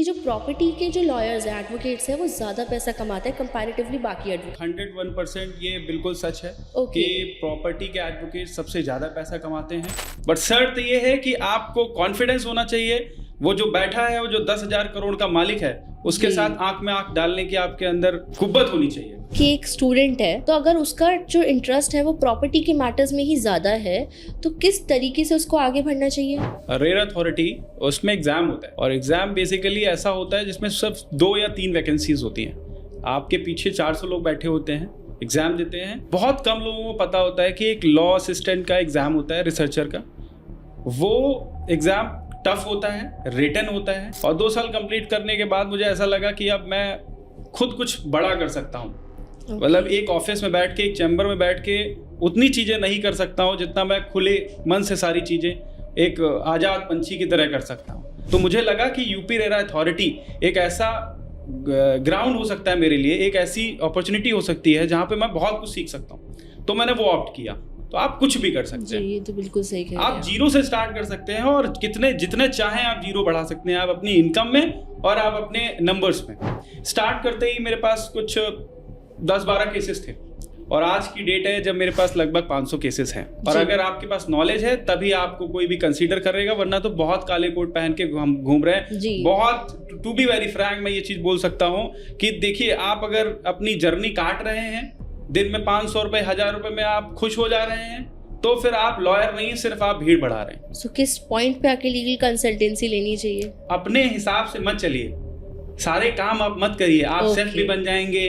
जो प्रॉपर्टी के जो लॉयर्स हैं, एडवोकेट्स हैं, वो ज़्यादा पैसा कमाते हैं कंपैरेटिवली बाकी एडवोकेट। 101% ये बिल्कुल सच है Okay. कि प्रॉपर्टी के एडवोकेट सबसे ज़्यादा पैसा कमाते हैं, बट शर्त ये है कि आपको कॉन्फिडेंस होना चाहिए। वो जो बैठा है, वो जो 10,000 करोड़ का मालिक है, उसके जी। साथ आंख में आंख डालने की आपके अंदर कुव्वत होनी चाहिए। कि एक स्टूडेंट है तो अगर उसका जो इंटरेस्ट है वो प्रॉपर्टी के मैटर्स में ही ज़्यादा है तो किस तरीके से उसको आगे बढ़ना चाहिए? रेयर अथॉरिटी, उसमें एग्जाम होता है और एग्जाम बेसिकली ऐसा होता है जिसमें सिर्फ 2 या 3 वैकेंसीज होती हैं। आपके पीछे 400 लोग बैठे होते हैं, एग्जाम देते हैं। बहुत कम लोगों को पता होता है कि एक लॉ असिस्टेंट का एग्जाम होता है, रिसर्चर का। वो एग्जाम टफ होता है, रिटन होता है, और 2 साल कंप्लीट करने के बाद मुझे ऐसा लगा कि अब मैं खुद कुछ बड़ा कर सकता हूँ। मतलब एक ऑफिस में बैठ के, एक चैम्बर में बैठ के उतनी चीज़ें नहीं कर सकता हूँ जितना मैं खुले मन से सारी चीज़ें एक आज़ाद पंछी की तरह कर सकता हूँ। तो मुझे लगा कि यूपी रेरा अथॉरिटी एक ऐसा ग्राउंड हो सकता है मेरे लिए, एक ऐसी अपॉर्चुनिटी हो सकती है जहाँ पे मैं बहुत कुछ सीख सकता हूँ। तो मैंने वो ऑप्ट किया। तो आप कुछ भी कर सकते हैं। ये तो बिल्कुल सही कह रहे हैं आप जीरो से स्टार्ट कर सकते हैं और जितने चाहें आप जीरो बढ़ा सकते हैं, आप अपनी इनकम में और आप अपने नंबर्स में। स्टार्ट करते ही मेरे पास कुछ 10-12 केसेस थे और आज की डेट है जब मेरे पास लगभग 500 केसेस हैं। और अगर आपके पास नॉलेज है तभी आपको कोई भी कंसीडर करेगा, वरना तो बहुत काले कोट पहन के हम घूम रहे हैं। बहुत टू बी वेरी फ्रैंक मैं ये चीज बोल सकता हूँ कि देखिए, आप अगर अपनी जर्नी काट रहे हैं, दिन में 500 रुपए, 1000 रुपए में आप खुश हो जा रहे हैं, तो फिर आप लॉयर नहीं, सिर्फ आप भीड़ बढ़ा रहे हैं। सो किस पॉइंट पे आके लीगल कंसल्टेंसी लेनी चाहिए? अपने हिसाब से मत चलिए, सारे काम आप मत करिए। आप शेफ भी बन जाएंगे,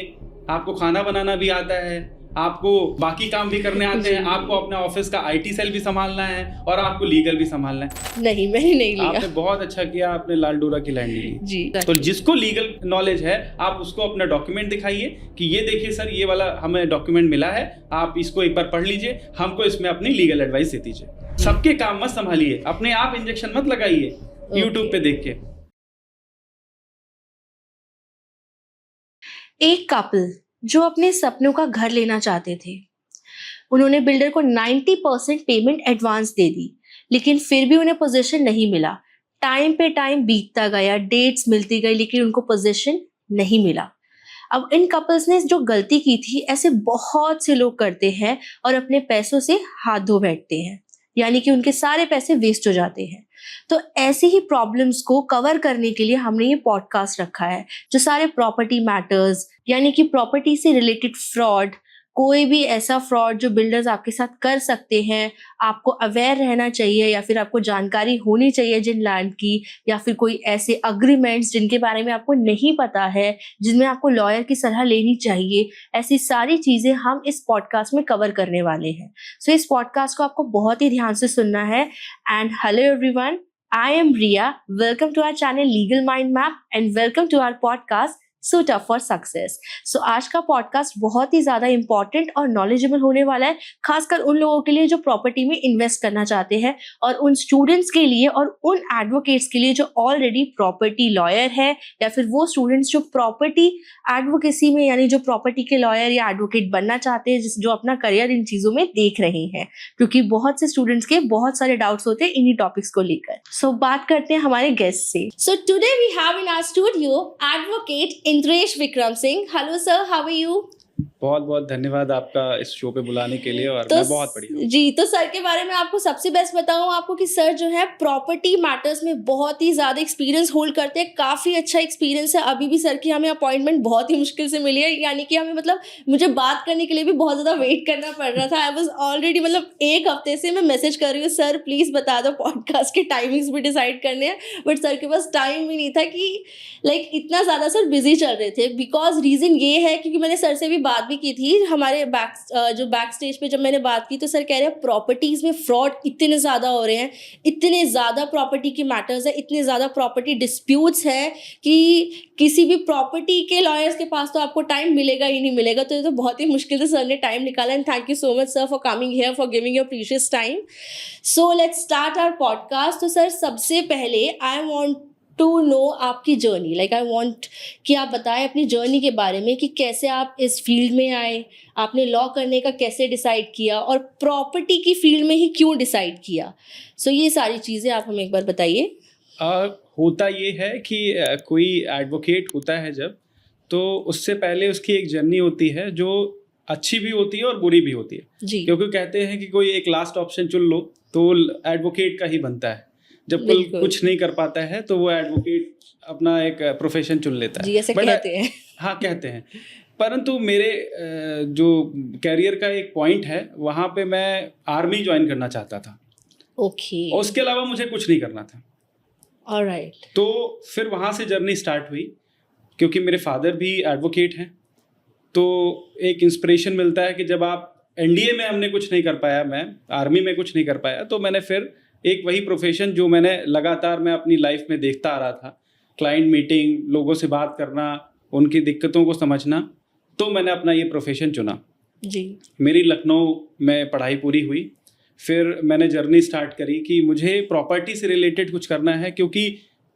आपको खाना बनाना भी आता है, आपको बाकी काम भी करने आते हैं, आपको अपने ऑफिस का आईटी सेल भी संभालना है और आपको लीगल भी संभालना है। नहीं, मैंने नहीं लिया। आपने बहुत अच्छा किया, आपने लाल डोरा की लाइन ली जी। तो जिसको लीगल नॉलेज है, आप उसको अपना डॉक्यूमेंट दिखाइए कि ये देखिए सर, ये वाला हमें डॉक्यूमेंट मिला है, आप इसको एक बार पढ़ लीजिए, हमको इसमें अपनी लीगल एडवाइस दे दीजिए। सबके काम मत संभालिए, अपने आप इंजेक्शन मत लगाइए यूट्यूब पे देख के। एक कपल जो अपने सपनों का घर लेना चाहते थे, उन्होंने बिल्डर को 90% पेमेंट एडवांस दे दी, लेकिन फिर भी उन्हें पोजीशन नहीं मिला। टाइम पे टाइम बीतता गया, डेट्स मिलती गई, लेकिन उनको पोजीशन नहीं मिला। अब इन कपल्स ने जो गलती की थी, ऐसे बहुत से लोग करते हैं और अपने पैसों से हाथ धो बैठते हैं, यानी कि उनके सारे पैसे वेस्ट हो जाते हैं। तो ऐसी ही प्रॉब्लम्स को कवर करने के लिए हमने ये पॉडकास्ट रखा है, जो सारे प्रॉपर्टी मैटर्स, यानी कि प्रॉपर्टी से रिलेटेड फ्रॉड, कोई भी ऐसा फ्रॉड जो बिल्डर्स आपके साथ कर सकते हैं, आपको अवेयर रहना चाहिए या फिर आपको जानकारी होनी चाहिए जिन लैंड की, या फिर कोई ऐसे अग्रीमेंट्स जिनके बारे में आपको नहीं पता है, जिनमें आपको लॉयर की सलाह लेनी चाहिए। ऐसी सारी चीजें हम इस पॉडकास्ट में कवर करने वाले हैं। सो इस पॉडकास्ट को आपको बहुत ही ध्यान से सुनना है। And hello everyone, I am Riya. Welcome to our channel legal mind map and welcome to our podcast so tough for success. So आज का पॉडकास्ट बहुत ही ज्यादा इंपॉर्टेंट और नॉलेजेबल होने वाला है, खासकर उन लोगों के लिए जो प्रॉपर्टी में इन्वेस्ट करना चाहते हैं, और उन स्टूडेंट्स के लिए और उन एडवोकेट्स के लिए जो ऑलरेडी प्रॉपर्टी लॉयर है, या फिर वो स्टूडेंट्स जो प्रॉपर्टी एडवोकेसी में, यानी जो प्रॉपर्टी के लॉयर या एडवोकेट बनना चाहते हैं, जो अपना करियर इन चीजों में देख रहे हैं, क्योंकि बहुत से स्टूडेंट्स के बहुत सारे डाउट्स होते हैं इन्हीं टॉपिक्स को लेकर। सो बात करते हैं हमारे गेस्ट से। So today we have in our studio advocate Indresh Vikram Singh. Hello sir, how are you? बहुत बहुत धन्यवाद आपका इस शो पे बुलाने के लिए, और मैं बहुत बढ़िया हूं। जी, तो सर के बारे में आपको सबसे बेस्ट बताऊं आपको कि सर जो है प्रॉपर्टी मैटर्स में बहुत ही ज्यादा एक्सपीरियंस होल्ड करते हैं, काफी अच्छा एक्सपीरियंस है। अभी भी सर की हमें अपॉइंटमेंट बहुत ही मुश्किल से मिली है, यानी कि हमें मतलब मुझे बात करने के लिए भी बहुत ज्यादा वेट करना पड़ रहा था। आई वाज ऑलरेडी मतलब 1 हफ्ते से मैं मैसेज कर रही हूँ, सर प्लीज बता दो, पॉडकास्ट के टाइमिंग्स भी डिसाइड करने हैं, बट सर के पास टाइम भी नहीं था कि लाइक इतना ज्यादा सर बिजी चल रहे थे। बिकॉज रीजन ये है क्योंकि मैंने सर से भी बात भी की थी हमारे बैक स्टेज पे, जब मैंने बात की तो सर कह रहे हैं प्रॉपर्टीज में फ्रॉड इतने ज्यादा हो रहे हैं, इतने ज्यादा प्रॉपर्टी के मैटर्स है, इतने ज्यादा प्रॉपर्टी डिस्प्यूट्स है कि किसी भी प्रॉपर्टी के लॉयर्स के पास तो आपको टाइम मिलेगा ही नहीं मिलेगा। तो ये तो बहुत ही मुश्किल से सर ने टाइम निकाला, and thank you so much sir for coming here, for giving your precious time. So let's start our podcast. तो सर सबसे पहले आई वांट टू नो आपकी जर्नी, लाइक आई वांट कि आप बताएं अपनी जर्नी के बारे में कि कैसे आप इस फील्ड में आए, आपने लॉ करने का कैसे डिसाइड किया, और प्रॉपर्टी की फील्ड में ही क्यों डिसाइड किया। सो ये सारी चीज़ें आप हमें एक बार बताइए। होता ये है कि कोई एडवोकेट होता है जब, तो उससे पहले उसकी एक जर्नी होती है जो अच्छी भी होती है और बुरी भी होती है। जी क्योंकि कहते हैं कि कोई एक लास्ट ऑप्शन चुन लो तो एडवोकेट का ही बनता है। जब कोई बिल्कुल। कुछ नहीं कर पाता है तो वो एडवोकेट अपना एक प्रोफेशन चुन लेता है। जी ऐसे कहते हैं। हाँ कहते हैं, परंतु मेरे जो कैरियर का एक पॉइंट है वहाँ पे मैं आर्मी ज्वाइन करना चाहता था ओके और उसके अलावा मुझे कुछ नहीं करना था। ऑलराइट। तो फिर वहाँ से जर्नी स्टार्ट हुई, क्योंकि मेरे फादर भी एडवोकेट हैं। तो एक इंस्पिरेशन मिलता है कि जब आप एनडीए में हमने कुछ नहीं कर पाया, मैं आर्मी में कुछ नहीं कर पाया, तो मैंने फिर एक वही प्रोफेशन जो मैंने लगातार मैं अपनी लाइफ में देखता आ रहा था, क्लाइंट मीटिंग, लोगों से बात करना, उनकी दिक्कतों को समझना, तो मैंने अपना ये प्रोफेशन चुना। जी मेरी लखनऊ में पढ़ाई पूरी हुई, फिर मैंने जर्नी स्टार्ट करी कि मुझे प्रॉपर्टी से रिलेटेड कुछ करना है, क्योंकि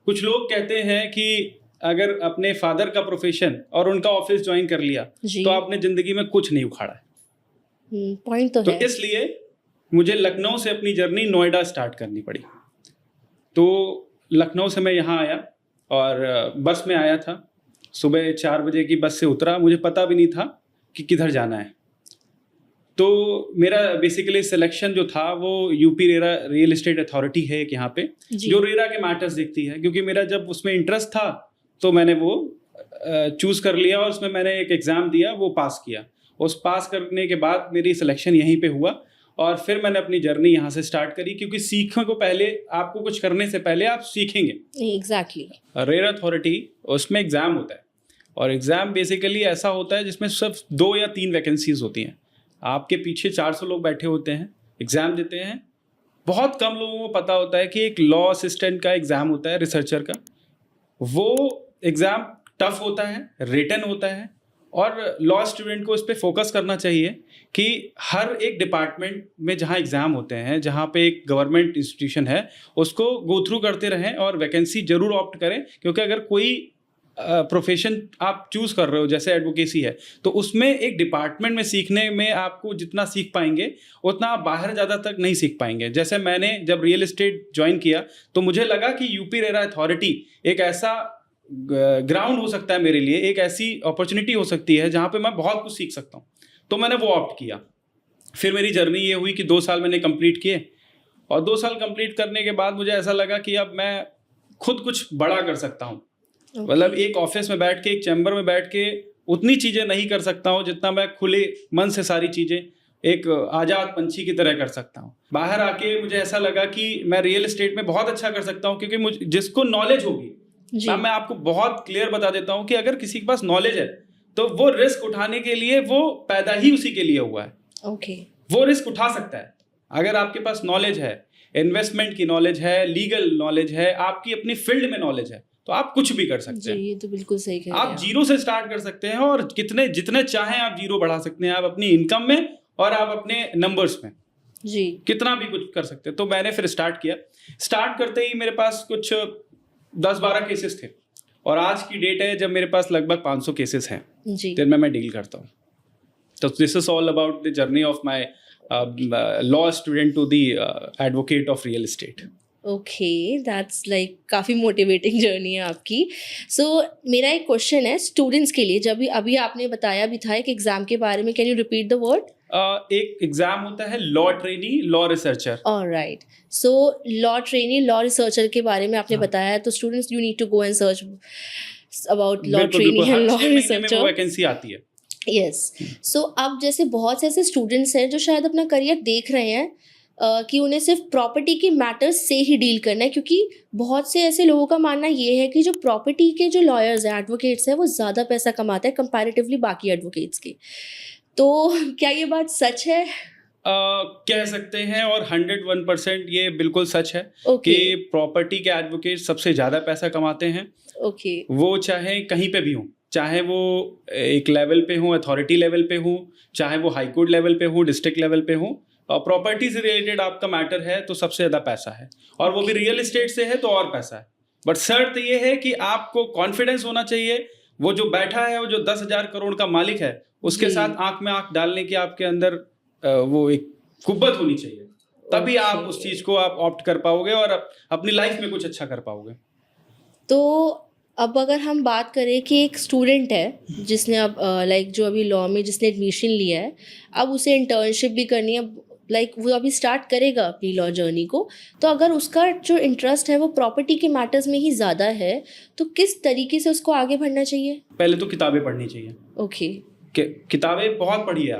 कुछ लोग कहते हैं कि अगर अपने फादर का प्रोफेशन और उनका ऑफिस ज्वाइन कर लिया जी तो आपने ज़िंदगी में कुछ नहीं उखाड़ा है। पॉइंट तो तो है। इसलिए मुझे लखनऊ से अपनी जर्नी नोएडा स्टार्ट करनी पड़ी। तो लखनऊ से मैं यहाँ आया और बस में आया था। सुबह 4 बजे की बस से उतरा, मुझे पता भी नहीं था कि किधर जाना है। तो मेरा बेसिकली सिलेक्शन जो था वो UP RERA real estate authority है एक यहाँ पे, जी जो रेरा के मैटर्स देखती है। क्योंकि मेरा जब उसमें इंटरेस्ट था तो मैंने वो चूज़ कर लिया और उसमें मैंने एक एग्ज़ाम दिया, वो पास किया। उस पास करने के बाद मेरी सिलेक्शन यहीं पे हुआ और फिर मैंने अपनी जर्नी यहाँ से स्टार्ट करी, क्योंकि सीखने को पहले, आपको कुछ करने से पहले आप सीखेंगे। एग्जैक्टली। रेरा अथॉरिटी, उसमें एग्ज़ाम होता है और एग्ज़ाम बेसिकली ऐसा होता है जिसमें सिर्फ 2 या 3 वैकेंसीज होती हैं। आपके पीछे 400 लोग बैठे होते हैं, एग्ज़ाम देते हैं। बहुत कम लोगों को पता होता है कि एक लॉ असिस्टेंट का एग्ज़ाम होता है, रिसर्चर का। वो एग्ज़ाम टफ होता है, रिटन होता है और लॉ स्टूडेंट को इस पे फोकस करना चाहिए कि हर एक डिपार्टमेंट में जहाँ एग्ज़ाम होते हैं, जहाँ पे एक गवर्नमेंट इंस्टीट्यूशन है, उसको गो थ्रू करते रहें और वैकेंसी जरूर ऑप्ट करें। क्योंकि अगर कोई प्रोफेशन आप चूज़ कर रहे हो, जैसे एडवोकेसी है, तो उसमें एक डिपार्टमेंट में सीखने में आपको जितना सीख पाएंगे उतना आप बाहर ज़्यादा तक नहीं सीख पाएंगे। जैसे मैंने जब रियल एस्टेट ज्वाइन किया तो मुझे लगा कि यूपी रेरा अथॉरिटी एक ऐसा ग्राउंड हो सकता है मेरे लिए, एक ऐसी अपॉर्चुनिटी हो सकती है जहाँ पे मैं बहुत कुछ सीख सकता हूँ। तो मैंने वो ऑप्ट किया। फिर मेरी जर्नी ये हुई कि 2 साल मैंने कंप्लीट किए और 2 साल कंप्लीट करने के बाद मुझे ऐसा लगा कि अब मैं खुद कुछ बड़ा कर सकता हूँ। मतलब एक ऑफिस में बैठ के, एक चैम्बर में बैठ के उतनी चीज़ें नहीं कर सकता हूँ जितना मैं खुले मन से सारी चीज़ें एक आज़ाद पंछी की तरह कर सकता हूँ। बाहर आके मुझे ऐसा लगा कि मैं रियल एस्टेट में बहुत अच्छा कर सकता हूँ, क्योंकि मुझे जिसको नॉलेज होगी, मैं आपको बहुत क्लियर बता देता हूँ कि अगर किसी के पास नॉलेज है तो वो रिस्क उठाने के लिए, वो पैदा ही उसी के लिए हुआ है। ओके वो रिस्क उठा सकता है। अगर आपके पास नॉलेज है, इन्वेस्टमेंट की नॉलेज है, लीगल नॉलेज है, आपकी अपनी फील्ड में नॉलेज है, तो आप कुछ भी कर सकते हैं। ये तो बिल्कुल सही कह रहे हैं आप जीरो से स्टार्ट कर सकते हैं और जितने चाहें आप जीरो बढ़ा सकते हैं। आप अपनी इनकम में और आप अपने नंबर्स में जी कितना भी कुछ कर सकते हैं। तो मैंने फिर स्टार्ट किया। स्टार्ट करते ही मेरे पास कुछ 10-12 केसेस थे और आज की डेट है जब मेरे पास लगभग 500 केसेस हैं जी जिनमें मैं डील करता हूँ। तो this is all about the journey of my law student to the advocate of real estate. Okay that's like काफ़ी मोटिवेटिंग जर्नी है आपकी। सो मेरा एक क्वेश्चन है स्टूडेंट्स के लिए, जब अभी आपने बताया भी था एक एग्जाम के बारे में, can you repeat the word? एक एग्जाम होता है law trainee, law researcher. Alright, so law trainee, law researcher के बारे में आपने बताया, तो students you need to go and search about law trainee and law researcher. Vacancy आती है। यस, सो अब जैसे बहुत से ऐसे स्टूडेंट्स हैं जो शायद अपना करियर देख रहे हैं कि उन्हें सिर्फ प्रॉपर्टी के मैटर्स से ही डील करना है, क्योंकि बहुत से ऐसे लोगों का मानना ये है कि जो प्रॉपर्टी के जो लॉयर्स हैं, एडवोकेट्स हैं, वो ज़्यादा पैसा कमाते हैं कंपैरेटिवली बाकी एडवोकेट्स के। तो क्या ये बात सच है? कह सकते हैं और 101% ये बिल्कुल सच है Okay. कि प्रॉपर्टी के एडवोकेट सबसे ज़्यादा पैसा कमाते हैं। ओके वो चाहे कहीं पे भी हों, चाहे वो एक लेवल पे हो, अथॉरिटी लेवल पे हो, चाहे वो हाई कोर्ट लेवल पे हो, डिस्ट्रिक्ट लेवल पे हो, और प्रॉपर्टी से रिलेटेड आपका मैटर है तो सबसे ज़्यादा पैसा है। और वो भी रियल एस्टेट से है तो और पैसा है। बट शर्त ये है कि आपको कॉन्फिडेंस होना चाहिए। वो जो बैठा है, वो जो 10,000 करोड़ का मालिक है, उसके जी। साथ आंख में आंख डालने की आपके अंदर वो एक कुव्वत होनी चाहिए। तभी आप उस चीज़ को आप ऑप्ट कर पाओगे और अपनी लाइफ में कुछ अच्छा कर पाओगे। तो अब अगर हम बात करें कि एक स्टूडेंट है जिसने अब लाइक जो अभी लॉ में जिसने एडमिशन लिया है, अब उसे इंटर्नशिप भी करनी है, लाइक वो अभी स्टार्ट करेगा अपनी लॉ जर्नी को, तो अगर उसका जो इंटरेस्ट है वो प्रॉपर्टी के मैटर्स में ही ज़्यादा है, तो किस तरीके से उसको आगे बढ़ना चाहिए? पहले तो किताबें पढ़नी चाहिए। ओके। किताबें बहुत पढ़िए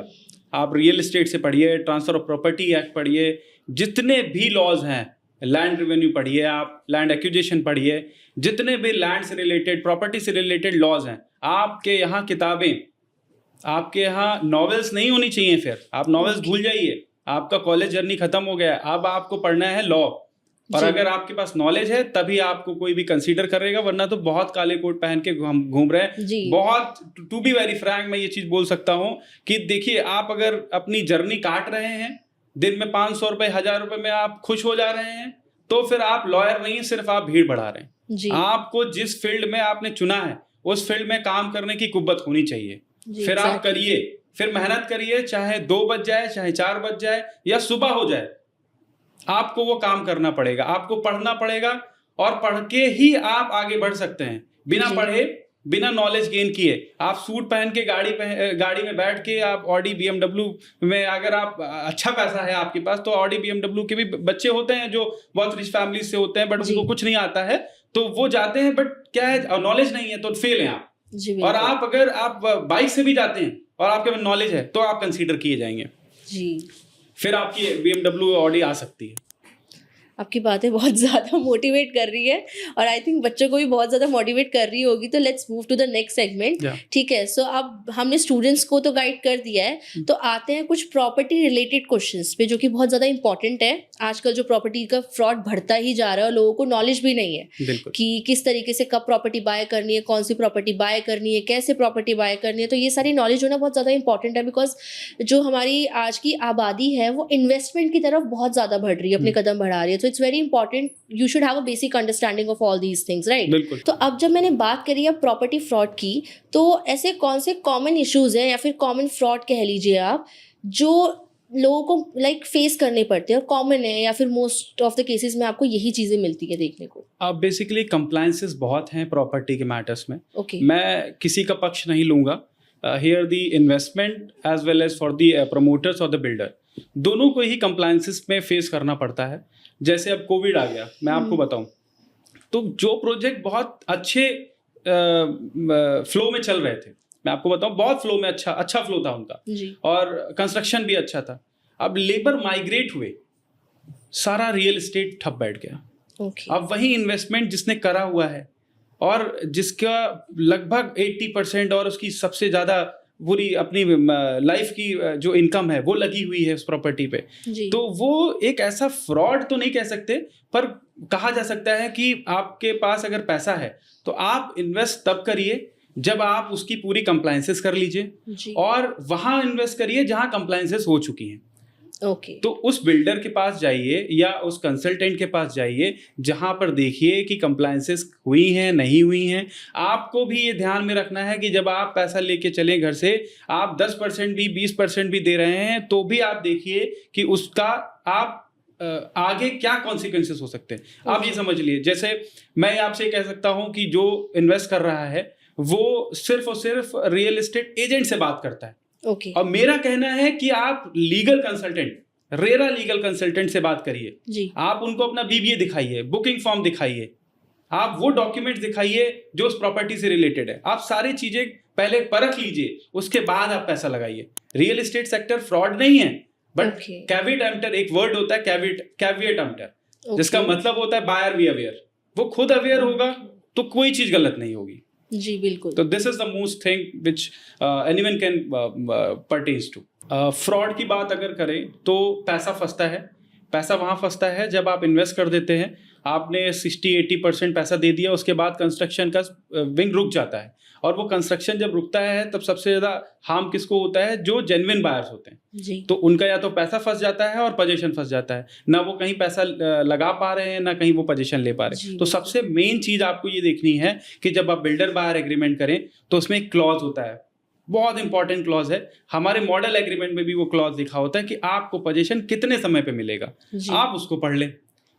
आप रियल एस्टेट से पढ़िए, ट्रांसफर ऑफ प्रॉपर्टी एक्ट पढ़िए, जितने भी लॉज हैं, लैंड रेवेन्यू पढ़िए, आप लैंड एक्विजिशन पढ़िए, जितने भी लैंड से रिलेटेड, प्रॉपर्टी से रिलेटेड लॉज हैं, आपके यहाँ किताबें, आपके यहाँ नॉवेल्स नहीं होनी चाहिए। फिर आप नॉवेल्स भूल जाइए, आपका कॉलेज जर्नी खत्म हो गया है, अब आपको पढ़ना है लॉ। और अगर आपके पास नॉलेज है तभी आपको कोई भी कंसीडर करेगा, वरना तो बहुत काले कोट पहन के घूम रहे हैं। बहुत, टू बी वेरी फ्रैंक, मैं ये चीज बोल सकता हूँ कि देखिए, आप अगर अपनी जर्नी काट रहे हैं, दिन में 500 रुपए, 1000 रुपए में आप खुश हो जा रहे हैं, तो फिर आप लॉयर नहीं, सिर्फ आप भीड़ बढ़ा रहे हैं। आपको जिस फील्ड में आपने चुना है उस फील्ड में काम करने की कुव्वत होनी चाहिए। फिर आप करिए, फिर मेहनत करिए, चाहे 2 बज जाए, चाहे 4 बज जाए, या सुबह हो जाए, आपको वो काम करना पड़ेगा, आपको पढ़ना पड़ेगा, और पढ़ के ही आप आगे बढ़ सकते हैं। बिना पढ़े, बिना नॉलेज गेन किए आप सूट पहन के गाड़ी में बैठ के आप ऑडी BMW में, अगर आप अच्छा पैसा है आपके पास, तो ऑडी BMW के भी बच्चे होते हैं जो बहुत रिच फैमिली से होते हैं, बट उनको कुछ नहीं आता है, तो वो जाते हैं, बट क्या है, नॉलेज नहीं है तो फेल हैं आप। और आप अगर आप बाइक से भी जाते हैं और आपके पास नॉलेज है तो आप कंसीडर किए जाएंगे जी। फिर आपकी BMW ऑडी आ सकती है। आपकी बातें बहुत ज़्यादा मोटिवेट कर रही है, और आई थिंक बच्चों को भी बहुत ज़्यादा मोटिवेट कर रही होगी। तो let's move to the next segment. ठीक है, सो अब हमने स्टूडेंट्स को तो गाइड कर दिया है, तो आते हैं कुछ प्रॉपर्टी रिलेटेड क्वेश्चंस पे, जो कि बहुत ज़्यादा इंपॉर्टेंट है। आजकल जो प्रॉपर्टी का फ्रॉड बढ़ता ही जा रहा है और लोगों को नॉलेज भी नहीं है कि किस तरीके से कब प्रॉपर्टी बाय करनी है, कौन सी प्रॉपर्टी बाय करनी है, कैसे प्रॉपर्टी बाय करनी है। तो ये सारी नॉलेज होना बहुत ज़्यादा इंपॉर्टेंट है, बिकॉज जो हमारी आज की आबादी है वो इन्वेस्टमेंट की तरफ बहुत ज़्यादा बढ़ रही है, अपने कदम बढ़ा रही है। तो it's very important, you should have a basic understanding of all these things, right? तो अब जब मैंने बात करी है प्रॉपर्टी फ्रॉड की, तो ऐसे कौन से कॉमन इश्यूज हैं या फिर कॉमन फ्रॉड कह लीजिए आप, जो लोगों को लाइक फेस करने पड़ते हैं और कॉमन है, या फिर मोस्ट ऑफ द केसेस में आपको यही चीजें मिलती है देखने को? अब बेसिकली कंप्लायंसेस बहुत हैं प्रॉपर्टी के मैटर्स में। मैं किसी का पक्ष नहीं लूंगा। Here the investment as well as for the promoters और द बिल्डर, दोनों को ही कंप्लायंसेस में फेस करना पड़ता है। जैसे अब कोविड आ गया, मैं आपको बताऊं, तो जो प्रोजेक्ट बहुत अच्छे फ्लो में चल रहे थे, मैं आपको बताऊं, बहुत फ्लो में अच्छा फ्लो था उनका, और कंस्ट्रक्शन भी अच्छा था। अब लेबर माइग्रेट हुए, सारा रियल एस्टेट ठप बैठ गया। अब वही इन्वेस्टमेंट जिसने करा हुआ है और जिसका लगभग 80% और उसकी सबसे ज्यादा पूरी अपनी लाइफ की जो इनकम है वो लगी हुई है उस प्रॉपर्टी पे, तो वो एक ऐसा फ्रॉड तो नहीं कह सकते, पर कहा जा सकता है कि आपके पास अगर पैसा है तो आप इन्वेस्ट तब करिए जब आप उसकी पूरी कंप्लायंसेस कर लीजिए, और वहां इन्वेस्ट करिए जहां कंप्लायंसेस हो चुकी हैं। तो उस बिल्डर के पास जाइए या उस कंसल्टेंट के पास जाइए जहां पर देखिए कि कंप्लायंसेस हुई हैं, नहीं हुई हैं। आपको भी ये ध्यान में रखना है कि जब आप पैसा लेके चले घर से, आप 10% भी 20% भी दे रहे हैं, तो भी आप देखिए कि उसका आप आगे क्या कॉन्सिक्वेंसेस हो सकते हैं। आप ये समझ लिए, जैसे मैं आपसे कह सकता हूं कि जो इन्वेस्ट कर रहा है वो सिर्फ और सिर्फ रियल एस्टेट एजेंट से बात करता है। और मेरा कहना है कि आप legal consultant, RERA legal consultant से बात करिए। आप उनको अपना BBA दिखाइए, बुकिंग फॉर्म दिखाइए, आप वो डॉक्यूमेंट्स दिखाइए जो उस प्रॉपर्टी से रिलेटेड है। आप सारी चीजें पहले परख लीजिए, उसके बाद आप पैसा लगाइए। रियल एस्टेट सेक्टर फ्रॉड नहीं है, बट कैविएट एम्प्टर एक वर्ड होता है, कैविएट एम्प्टर, जिसका मतलब होता है बायर बी अवेयर। वो खुद अवेयर होगा तो कोई चीज गलत नहीं होगी। जी बिल्कुल। तो this is the most thing which anyone can pertains to. Fraud की बात अगर करें तो पैसा फंसता है। पैसा वहां फंसता है जब आप इन्वेस्ट कर देते हैं, आपने 60-80% पैसा दे दिया, उसके बाद कंस्ट्रक्शन का विंग रुक जाता है। और वो कंस्ट्रक्शन जब रुकता है तब सबसे ज्यादा हार्म किसको होता है? जो जेन्युइन बायर्स होते हैं। तो उनका या तो पैसा फंस जाता है और पोजीशन फंस जाता है, ना वो कहीं पैसा लगा पा रहे हैं, ना कहीं वो पोजीशन ले पा रहे हैं। तो सबसे मेन चीज आपको ये देखनी है कि जब आप बिल्डर बायर एग्रीमेंट करें तो उसमें एक क्लॉज होता है, बहुत इंपॉर्टेंट क्लॉज है। हमारे मॉडल एग्रीमेंट में भी वो क्लॉज लिखा होता है कि आपको पोजीशन कितने समय पे मिलेगा, आप उसको पढ़ लें।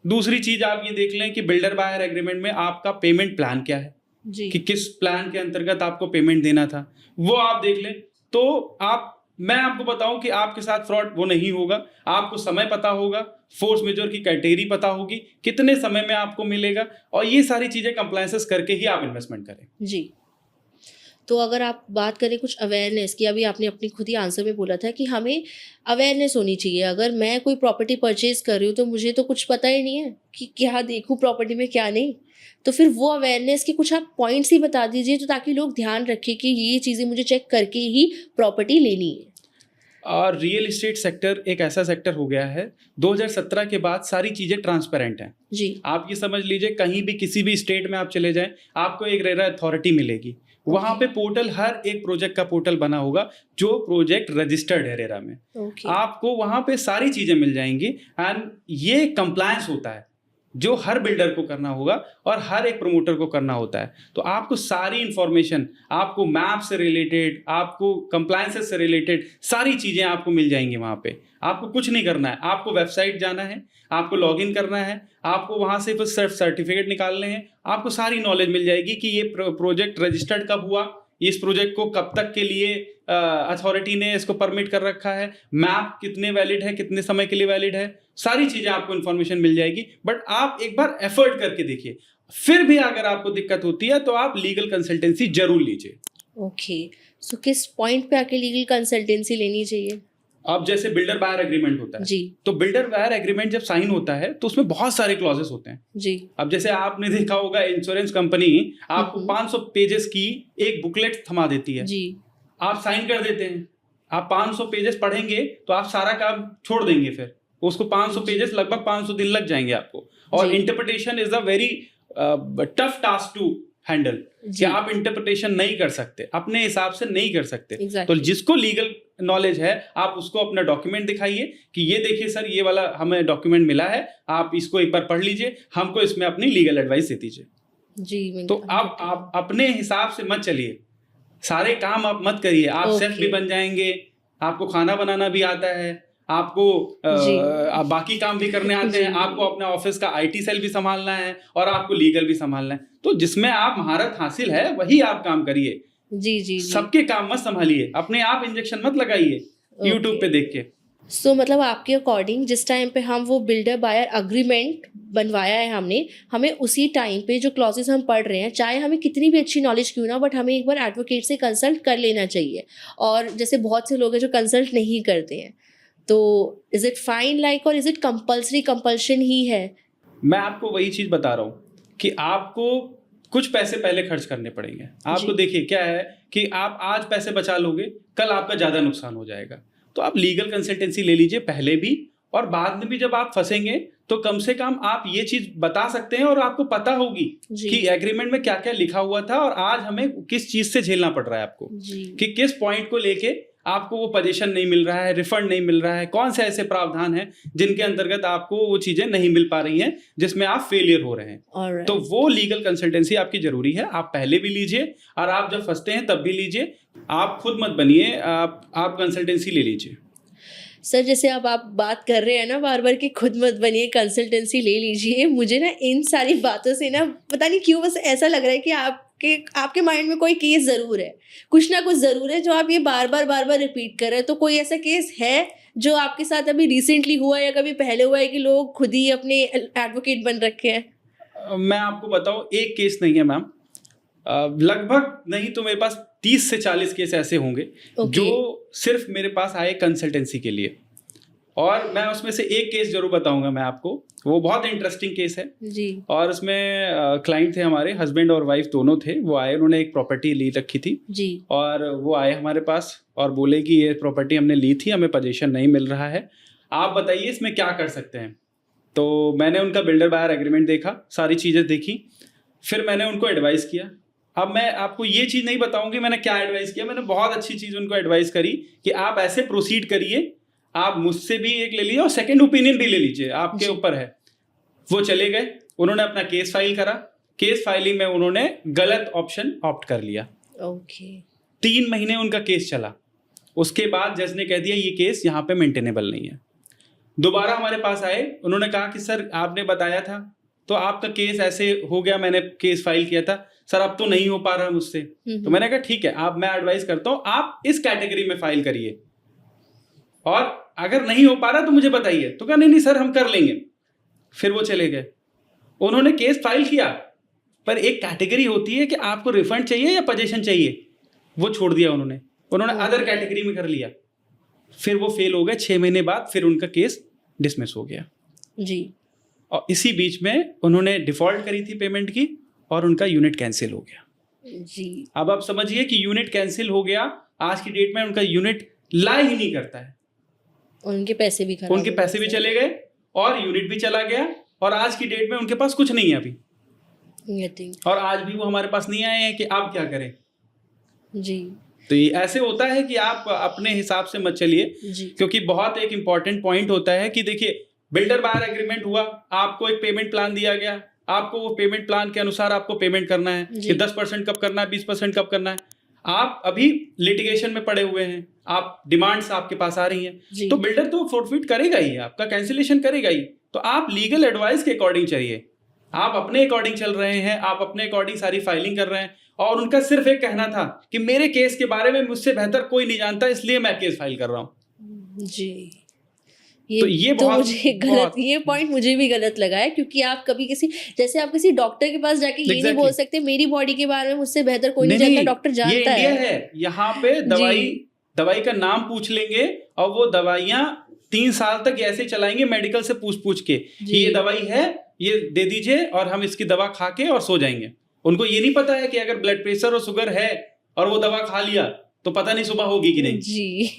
दूसरी चीज आप ये देख लें कि बिल्डर बायर एग्रीमेंट में आपका पेमेंट प्लान क्या है, जी कि किस प्लान के अंतर्गत आपको पेमेंट देना था, वो आप देख लें। तो मैं आपको बताऊं कि आपके साथ फ्रॉड वो नहीं होगा। आपको समय पता होगा, फोर्स मेजोर की कैटेगरी पता होगी, कितने समय में आपको मिलेगा, और ये सारी चीजें कंप्लायंसेस करके ही आप इन्वेस्टमेंट करें। जी। तो अगर आप बात करें कुछ अवेयरनेस की, अभी आपने अपनी खुद ही आंसर में बोला था कि हमें अवेयरनेस होनी चाहिए। अगर मैं कोई प्रॉपर्टी परचेज कर रही हूँ तो मुझे तो कुछ पता ही नहीं है कि क्या देखूँ प्रॉपर्टी में क्या नहीं, तो फिर वो अवेयरनेस के कुछ आप पॉइंट्स ही बता दीजिए, तो ताकि लोग ध्यान रखें कि ये चीज़ें मुझे चेक करके ही प्रॉपर्टी लेनी है। और रियल एस्टेट सेक्टर एक ऐसा सेक्टर हो गया है, 2017 के बाद सारी चीजें ट्रांसपेरेंट हैं। जी आप ये समझ लीजिए, कहीं भी किसी भी स्टेट में आप चले जाएं, आपको एक रेरा अथॉरिटी मिलेगी। वहां पे पोर्टल, हर एक प्रोजेक्ट का पोर्टल बना होगा जो प्रोजेक्ट रजिस्टर्ड है रेरा में। ओके आपको वहां पे सारी चीजें मिल जाएंगी। एंड ये कंप्लायंस होता है जो हर बिल्डर को करना होगा और हर एक प्रमोटर को करना होता है। तो आपको सारी इंफॉर्मेशन, आपको मैप से रिलेटेड, आपको कंप्लायंसेस से रिलेटेड सारी चीजें आपको मिल जाएंगी वहां पे। आपको कुछ नहीं करना है, आपको वेबसाइट जाना है, आपको लॉगिन करना है, आपको वहां से बस सिर्फ सर्टिफिकेट निकालने हैं, आपको सारी नॉलेज मिल जाएगी कि ये प्रोजेक्ट रजिस्टर्ड कब हुआ, इस प्रोजेक्ट को कब तक के लिए अथॉरिटी ने इसको परमिट कर रखा है, मैप कितने वैलिड है, कितने समय के लिए वैलिड है, सारी चीजें आपको इन्फॉर्मेशन मिल जाएगी। बट आप एक बार एफर्ट करके देखिए। फिर भी अगर आपको दिक्कत होती है तो आप लीगल कंसल्टेंसी जरूर लीजिए। ओके। सो किस पॉइंट पे आके लीगल कंसल्टेंसी लेनी चाहिए? अब जैसे बिल्डर बायर एग्रीमेंट होता है, जी तो बिल्डर बायर एग्रीमेंट जब साइन होता है तो उसमें बहुत सारे क्लॉजेस होते हैं। जी अब जैसे आपने देखा होगा, इंश्योरेंस कंपनी आपको 500 पेजेस की एक बुकलेट थमा देती है, जी आप साइन कर देते हैं। आप 500 पेजेस पढ़ेंगे तो आप सारा काम छोड़ देंगे, फिर उसको 500 पेजेस लगभग 500 दिन लग जाएंगे आपको। और जी। Interpretation is a very tough task to handle, कि जी आप इंटरप्रिटेशन नहीं कर सकते, अपने हिसाब से नहीं कर सकते। Exactly. तो जिसको लीगल नॉलेज है, आप उसको अपना डॉक्यूमेंट दिखाइए कि ये देखिए सर, ये वाला हमें डॉक्यूमेंट मिला है, आप इसको एक बार पढ़ लीजिए, हमको इसमें अपनी लीगल एडवाइस दे दीजिए। जी तो आप अपने हिसाब से मत चलिए, सारे काम आप मत करिए। आप शेफ भी बन जाएंगे, आपको खाना बनाना भी आता है, आपको आप बाकी काम भी करने आते हैं, आपको अपना ऑफिस का आईटी सेल भी संभालना है और आपको लीगल भी संभालना है। तो जिसमें आप महारत हासिल है वही आप काम करिए। जी सबके काम मत संभालिए, अपने आप इंजेक्शन मत लगाइए यूट्यूब पे देख के। सो मतलब आपके अकॉर्डिंग जिस टाइम पे हम वो बिल्डर बायर अग्रीमेंट बनवाया है हमने, हमें उसी टाइम पे जो क्लॉजेस हम पढ़ रहे हैं, चाहे हमें कितनी भी अच्छी नॉलेज क्यों ना, बट हमें एक बार एडवोकेट से कंसल्ट कर लेना चाहिए। और जैसे बहुत से लोग हैं जो कंसल्ट नहीं करते हैं, तो इज इट फाइन लाइक, और इज इट कंपल्सरी, कंपल्शन ही है? मैं आपको वही चीज बता रहा हूँ कि आपको कुछ पैसे पहले खर्च करने पड़ेंगे। आपको देखिए क्या है कि आप आज पैसे बचा लोगे, कल आपका ज्यादा नुकसान हो जाएगा। तो आप लीगल कंसल्टेंसी ले लीजिए पहले भी, और बाद में भी जब आप फंसेंगे तो कम से कम आप ये चीज बता सकते हैं और आपको पता होगी कि एग्रीमेंट में क्या क्या लिखा हुआ था और आज हमें किस चीज से झेलना पड़ रहा है आपको, कि किस पॉइंट को लेके आपको वो पोजीशन नहीं मिल रहा है, रिफंड नहीं मिल रहा है, कौन से ऐसे प्रावधान हैं जिनके अंतर्गत आपको वो चीजें नहीं मिल पा रही हैं, जिसमें आप फेलियर हो रहे हैं। तो वो लीगल कंसल्टेंसी आपकी जरूरी है। आप पहले भी लीजिए और आप जब फंसते हैं तब भी लीजिए। आप खुद मत बनिए, आप कंसल्टेंसी ले लीजिए। सर जैसे अब आप बात कर रहे हैं ना बार बार कि खुद मत बनिए, कंसल्टेंसी ले लीजिए, मुझे ना इन सारी बातों से ना पता नहीं क्यों बस ऐसा लग रहा है कि आपके माइंड में कोई केस ज़रूर है, कुछ ना कुछ ज़रूर है जो आप ये बार बार रिपीट कर रहे हैं। तो कोई ऐसा केस है जो आपके साथ अभी रिसेंटली हुआ है या कभी पहले हुआ है कि लोग खुद ही अपने एडवोकेट बन रखे हैं? मैं आपको बताऊं, एक केस नहीं है मैम, लगभग नहीं तो मेरे पास 30 से 40 केस ऐसे होंगे जो सिर्फ मेरे पास आए कंसल्टेंसी के लिए। और मैं उसमें से एक केस जरूर बताऊंगा मैं आपको, वो बहुत इंटरेस्टिंग केस है जी। और उसमें क्लाइंट थे हमारे, हस्बैंड और वाइफ दोनों थे। वो आए, उन्होंने एक प्रॉपर्टी ली रखी थी जी। और वो आए हमारे पास और बोले कि ये प्रॉपर्टी हमने ली थी, हमें पोजीशन नहीं मिल रहा है, आप बताइए इसमें क्या कर सकते हैं। तो मैंने उनका बिल्डर बायर एग्रीमेंट देखा, सारी चीज़ें देखी, फिर मैंने उनको एडवाइस किया। अब मैं आपको ये चीज़ नहीं बताऊंगी मैंने क्या एडवाइस किया, मैंने बहुत अच्छी चीज़ उनको एडवाइस करी कि आप ऐसे प्रोसीड करिए, आप मुझसे भी एक ले लीजिए और सेकंड ओपिनियन भी ले लीजिए, आपके ऊपर है। वो चले गए, उन्होंने अपना केस फाइल करा, केस फाइलिंग में उन्होंने गलत ऑप्शन ऑप्ट कर लिया। 3 महीने उनका केस चला, उसके बाद जज ने कह दिया ये केस यहाँ पे मेंटेनेबल नहीं है। दोबारा हमारे पास आए, उन्होंने कहा कि सर आपने बताया था तो आपका केस ऐसे हो गया, मैंने केस फाइल किया था सर, अब तो नहीं हो पा रहा मुझसे। तो मैंने कहा ठीक है, आप, मैं एडवाइस करता हूं आप इस कैटेगरी में फाइल करिए और अगर नहीं हो पा रहा तो मुझे बताइए। तो कहा नहीं सर हम कर लेंगे। फिर वो चले गए, उन्होंने केस फाइल किया, पर एक कैटेगरी होती है कि आपको रिफंड चाहिए या पोजीशन चाहिए, वो छोड़ दिया उन्होंने अदर कैटेगरी में कर लिया। फिर वो फेल हो गए, 6 महीने बाद फिर उनका केस डिसमिस हो गया जी। और इसी बीच में उन्होंने डिफॉल्ट करी थी पेमेंट की और उनका यूनिट कैंसिल हो गया जी। अब आप समझिए कि यूनिट कैंसिल हो गया, आज की डेट में उनका यूनिट ला ही नहीं करता है, उनके पैसे भी खराब, उनके पैसे भी चले गए और यूनिट भी चला गया और आज की डेट में उनके पास कुछ नहीं है अभी, और आज भी वो हमारे पास नहीं आए हैं कि आप क्या करें जी। तो ये ऐसे होता है कि आप अपने हिसाब से मत चलिए, क्योंकि बहुत एक इंपॉर्टेंट पॉइंट होता है कि देखिए बिल्डर बायर एग्रीमेंट हुआ, आपको एक पेमेंट प्लान दिया गया, आपको वो पेमेंट प्लान के अनुसार आपको पेमेंट करना है कि 10% कब करना है, 20% कब करना है। आप अभी लिटिगेशन में पड़े हुए हैं, आप डिमांड्स आपके पास आ रही हैं, तो बिल्डर तो फोरफिट करेगा ही, आपका कैंसिलेशन करेगा ही। तो आप लीगल एडवाइस के अकॉर्डिंग चलिए, आप अपने अकॉर्डिंग चल रहे हैं, आप अपने अकॉर्डिंग सारी फाइलिंग कर रहे हैं और उनका सिर्फ एक कहना था कि मेरे केस के बारे में मुझसे बेहतर कोई नहीं जानता, इसलिए मैं केस फाइल कर रहा हूँ जी। ये तो बहुत मुझे गलत, ये पॉइंट मुझे भी गलत लगा है, क्योंकि आप कभी जैसे आप किसी डॉक्टर के पास जाके ये नहीं बोल सकते मेरी बॉडी के बारे में मुझसे बेहतर कोई नहीं जानता, डॉक्टर जानता है। ये इंडिया है, यहाँ पे दवाई का नाम पूछ लेंगे और वो दवाइयाँ 3 साल तक ऐसे चलाएंगे मेडिकल से पूछ के, ये दवाई है, ये दे दीजिए और हम इसकी दवा खा के और सो जाएंगे। उनको ये नहीं पता है कि अगर ब्लड प्रेशर और शुगर है और वो दवा खा लिया तो पता नहीं सुबह होगी कि नहीं। जी,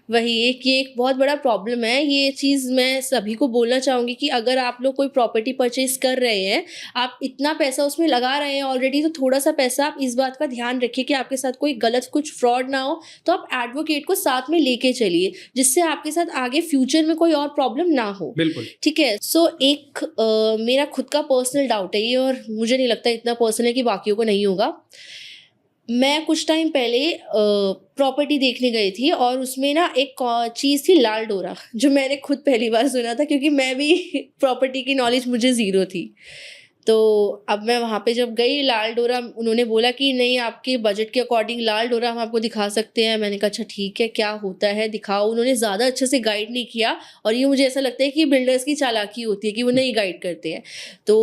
वही ये एक बहुत बड़ा प्रॉब्लम है। ये चीज़ मैं सभी को बोलना चाहूँगी कि अगर आप लोग कोई प्रॉपर्टी परचेज कर रहे हैं, आप इतना पैसा उसमें लगा रहे हैं ऑलरेडी, तो थोड़ा सा पैसा आप इस बात का ध्यान रखिए कि आपके साथ कोई गलत कुछ फ्रॉड ना हो। तो आप एडवोकेट को साथ में लेके चलिए, जिससे आपके साथ आगे फ्यूचर में कोई और प्रॉब्लम ना हो। बिल्कुल ठीक है। सो एक मेरा खुद का पर्सनल डाउट है ये, और मुझे नहीं लगता इतना पर्सनल है कि बाकियों को नहीं होगा। मैं कुछ टाइम पहले प्रॉपर्टी देखने गई थी और उसमें ना एक चीज़ थी लाल डोरा, जो मैंने खुद पहली बार सुना था, क्योंकि मैं भी प्रॉपर्टी की नॉलेज मुझे ज़ीरो थी। तो अब मैं वहाँ पे जब गई, लाल डोरा उन्होंने बोला कि नहीं आपके बजट के अकॉर्डिंग लाल डोरा हम आपको दिखा सकते हैं। मैंने कहा अच्छा ठीक है, क्या होता है दिखाओ। उन्होंने ज़्यादा अच्छे से गाइड नहीं किया, और ये मुझे ऐसा लगता है कि बिल्डर्स की चालाकी होती है कि वो नहीं गाइड करते हैं। तो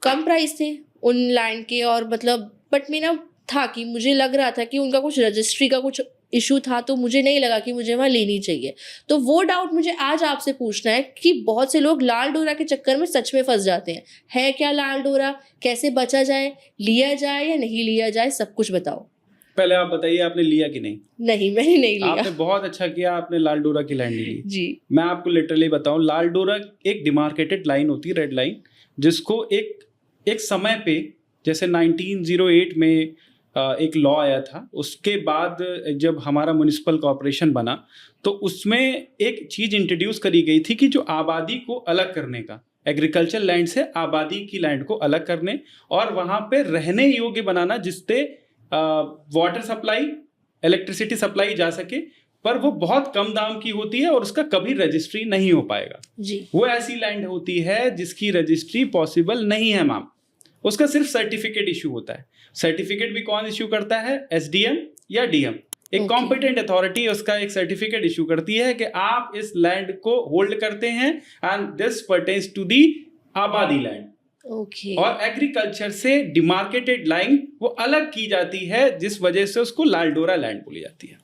कम प्राइस थे उन लैंड के, और मतलब बट मेरा था कि मुझे लग रहा था कि उनका कुछ रजिस्ट्री का कुछ इशू था, तो मुझे नहीं लगा कि मुझे वहाँ लेनी चाहिए। तो वो डाउट मुझे आज आपसे पूछना है कि बहुत से लोग लाल डोरा के चक्कर में सच में फंस जाते हैं। है क्या लाल डोरा, कैसे बचा जाए, लिया जाए या नहीं लिया जाए, सब कुछ बताओ। पहले आप बताइए आपने लिया कि नहीं? नहीं, मैंने नहीं लिया। आपने बहुत अच्छा किया, आपने लाल डोरा की लैंड ली जी। मैं आपको लिटरली बताऊं, लाल डोरा एक डिमार्केटेड लाइन होती है, रेड लाइन, जिसको एक समय पे जैसे 1908 में एक लॉ आया था। उसके बाद जब हमारा म्युनिसिपल कॉर्पोरेशन बना तो उसमें एक चीज इंट्रोड्यूस करी गई थी कि जो आबादी को अलग करने का, एग्रीकल्चर लैंड से आबादी की लैंड को अलग करने और वहां पे रहने योग्य बनाना, जिससे वाटर सप्लाई, इलेक्ट्रिसिटी सप्लाई जा सके, पर वो बहुत कम दाम की होती है और उसका कभी रजिस्ट्री नहीं हो पाएगा जी। वो ऐसी लैंड होती है जिसकी रजिस्ट्री पॉसिबल नहीं है मैम, उसका सिर्फ सर्टिफिकेट इशू होता है। सर्टिफिकेट भी कौन इशू करता है? एसडीएम या डीएम, एक कॉम्पिटेंट अथॉरिटी उसका एक सर्टिफिकेट इशू करती है कि आप इस लैंड को होल्ड करते हैं and this pertains to the आबादी लैंड। और एग्रीकल्चर से डिमार्केटेड लाइन वो अलग की जाती है, जिस वजह से उसको लाल डोरा लैंड बोली जाती है।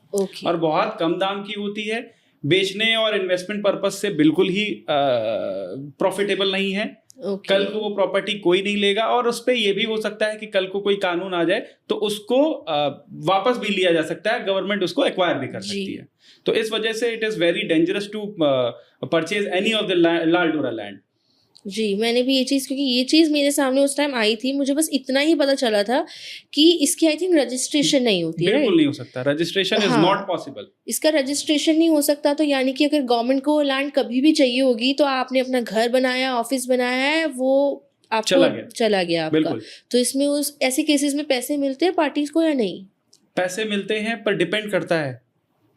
और बहुत कम दाम की होती है, बेचने और इन्वेस्टमेंट पर्पस से बिल्कुल ही प्रॉफिटेबल नहीं है। कल को वो प्रॉपर्टी कोई नहीं लेगा, और उस पे ये भी हो सकता है कि कल को कोई कानून आ जाए तो उसको वापस भी लिया जा सकता है, गवर्नमेंट उसको एक्वायर भी कर सकती है। तो इस वजह से it is very dangerous to purchase any of the Lal Dora land. जी, मैंने भी ये चीज़, क्योंकि ये चीज़ मेरे सामने उस टाइम आई थी, मुझे बस इतना ही पता चला था कि इसकी आई थिंक रजिस्ट्रेशन नहीं होती है। बिल्कुल नहीं हो सकता, रजिस्ट्रेशन इज नॉट पॉसिबल। इसका रजिस्ट्रेशन नहीं हो सकता, तो यानी कि अगर गवर्नमेंट को लैंड कभी भी चाहिए होगी, तो आपने अपना घर बनाया, ऑफिस बनाया है, वो आपको चला गया आपका। तो इसमें उस ऐसे केसेस में पैसे मिलते हैं पार्टीज को या नहीं? पैसे मिलते हैं, पर डिपेंड करता है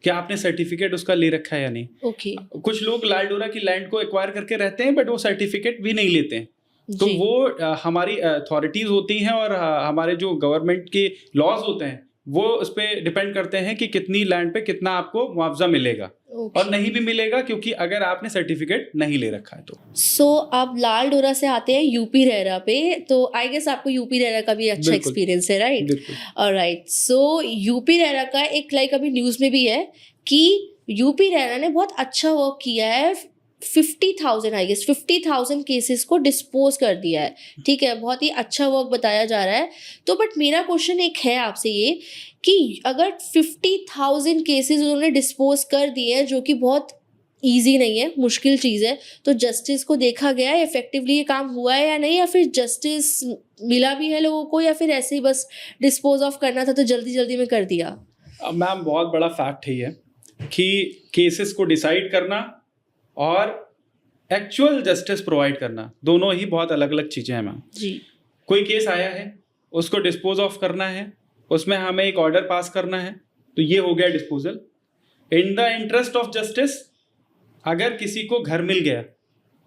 कि आपने सर्टिफिकेट उसका ले रखा है या नहीं। ओके कुछ लोग लाल डोरा की लैंड को एक्वायर करके रहते हैं बट वो सर्टिफिकेट भी नहीं लेते हैं। तो जी। वो हमारी अथॉरिटीज होती हैं और हमारे जो गवर्नमेंट के लॉज होते हैं वो उस पर डिपेंड करते हैं कि कितनी लैंड पे कितना आपको मुआवजा मिलेगा ओके और नहीं भी मिलेगा, क्योंकि अगर आपने सर्टिफिकेट नहीं ले रखा है तो। सो अब लाल डोरा से आते हैं यूपी रेरा पे, तो आई गेस आपको यूपी रेरा का भी अच्छा बिल्कुल। एक्सपीरियंस है, राइट? बिल्कुल। ऑलराइट, सो यूपी रेरा का एक लाइक अभी न्यूज़ में भी है कि यूपी रेरा ने बहुत अच्छा वर्क किया है, 50,000 आई गेस 50,000 केसेस को डिस्पोज कर दिया है। ठीक है, बहुत ही अच्छा वर्क बताया जा रहा है। तो बट मेरा क्वेश्चन एक है आपसे ये कि अगर 50,000 केसेस उन्होंने डिस्पोज कर दिए हैं, जो कि बहुत ईजी नहीं है, मुश्किल चीज़ है, तो जस्टिस को देखा गया है इफेक्टिवली ये काम हुआ है या नहीं, या फिर जस्टिस मिला भी है लोगों को, या फिर ऐसे ही बस डिस्पोज ऑफ करना था तो जल्दी जल्दी में कर दिया? मैम बहुत बड़ा फैक्ट है ये कि केसेस को डिसाइड करना और एक्चुअल जस्टिस प्रोवाइड करना दोनों ही बहुत अलग अलग चीज़ें हैं मैम। जी। कोई केस आया है, उसको डिस्पोज ऑफ करना है, उसमें हमें एक ऑर्डर पास करना है, तो ये हो गया disposal. In the interest of justice अगर किसी को घर मिल गया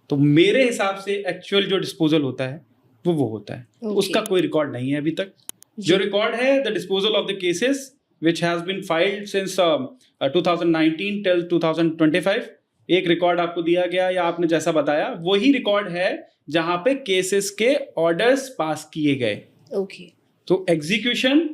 तो मेरे हिसाब से एक्चुअल जो डिस्पोजल होता है वो होता है। Okay. उसका कोई रिकॉर्ड नहीं है अभी तक। जो रिकॉर्ड है the disposal of the cases which has been filed since 2019 till 2025। एक रिकॉर्ड आपको दिया गया या आपने जैसा बताया वही रिकॉर्ड है जहां पे केसेस के ऑर्डर्स पास किए गए। ओके तो execution